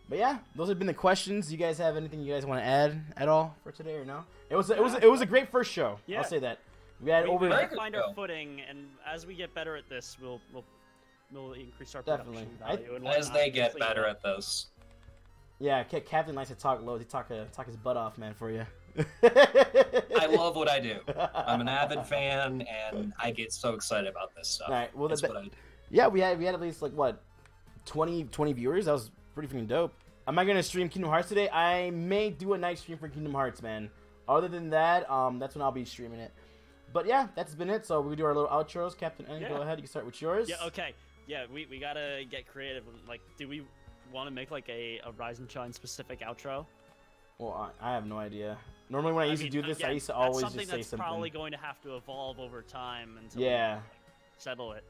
But yeah, those have been the questions. You guys have anything you guys want to add at all for today, or no? It was a great first show. Yeah. I'll say that. We find our footing, and as we get better at this, we'll increase our production value. As they get better at this. Yeah, Captain likes to talk low. He talk his butt off, man, for you. I love what I do. I'm an avid fan, and I get so excited about this stuff. All right, well, that's what I do. Yeah, we had at least like what, 20 viewers. That was pretty freaking dope. Am I gonna stream Kingdom Hearts today? I may do a night stream for Kingdom Hearts, man. Other than that, that's when I'll be streaming it. But yeah, that's been it. So we do our little outros. Captain N, go ahead. You can start with yours. Yeah. Okay. Yeah, we gotta get creative. Like, do we want to make like a Rise and Shine specific outro? Well, I have no idea. Normally when I used to do this, I used to always just say something. That's probably going to have to evolve over time until we settle it.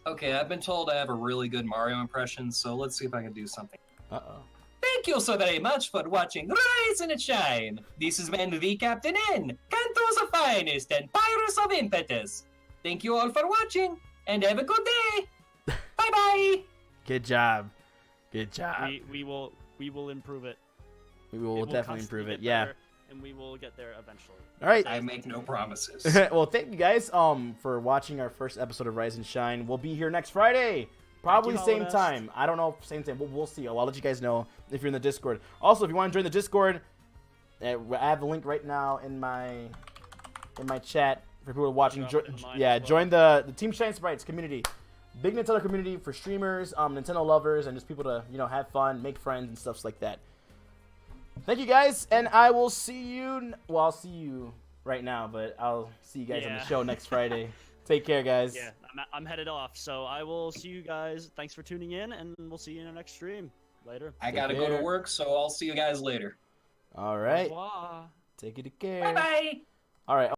Okay, I've been told I have a really good Mario impression, so let's see if I can do something. Uh-oh. Thank you so very much for watching Rise and Shine. This has been the Captain N, Kanto's finest and Pirates of Impetus. Thank you all for watching, and have a good day. Bye-bye. Good job. Good job. We will improve it. We will definitely improve it. Yeah. And we will get there eventually. All right. I make no promises. Well, thank you guys for watching our first episode of Rise and Shine. We'll be here next Friday. Probably same time. I don't know, same time. We'll see. I'll let you guys know if you're in the Discord. Also, if you want to join the Discord, I have the link right now in my chat for people watching. Join the Team Shine Sprites community. Big Nintendo community for streamers, Nintendo lovers, and just people to have fun, make friends, and stuff like that. Thank you guys, and I will see you. Well, I'll see you right now, but I'll see you guys on the show next Friday. Take care, guys. Yeah, I'm headed off, so I will see you guys. Thanks for tuning in, and we'll see you in our next stream later. I gotta go to work, so I'll see you guys later. All right. Au revoir. Take it to care. Bye bye. All right.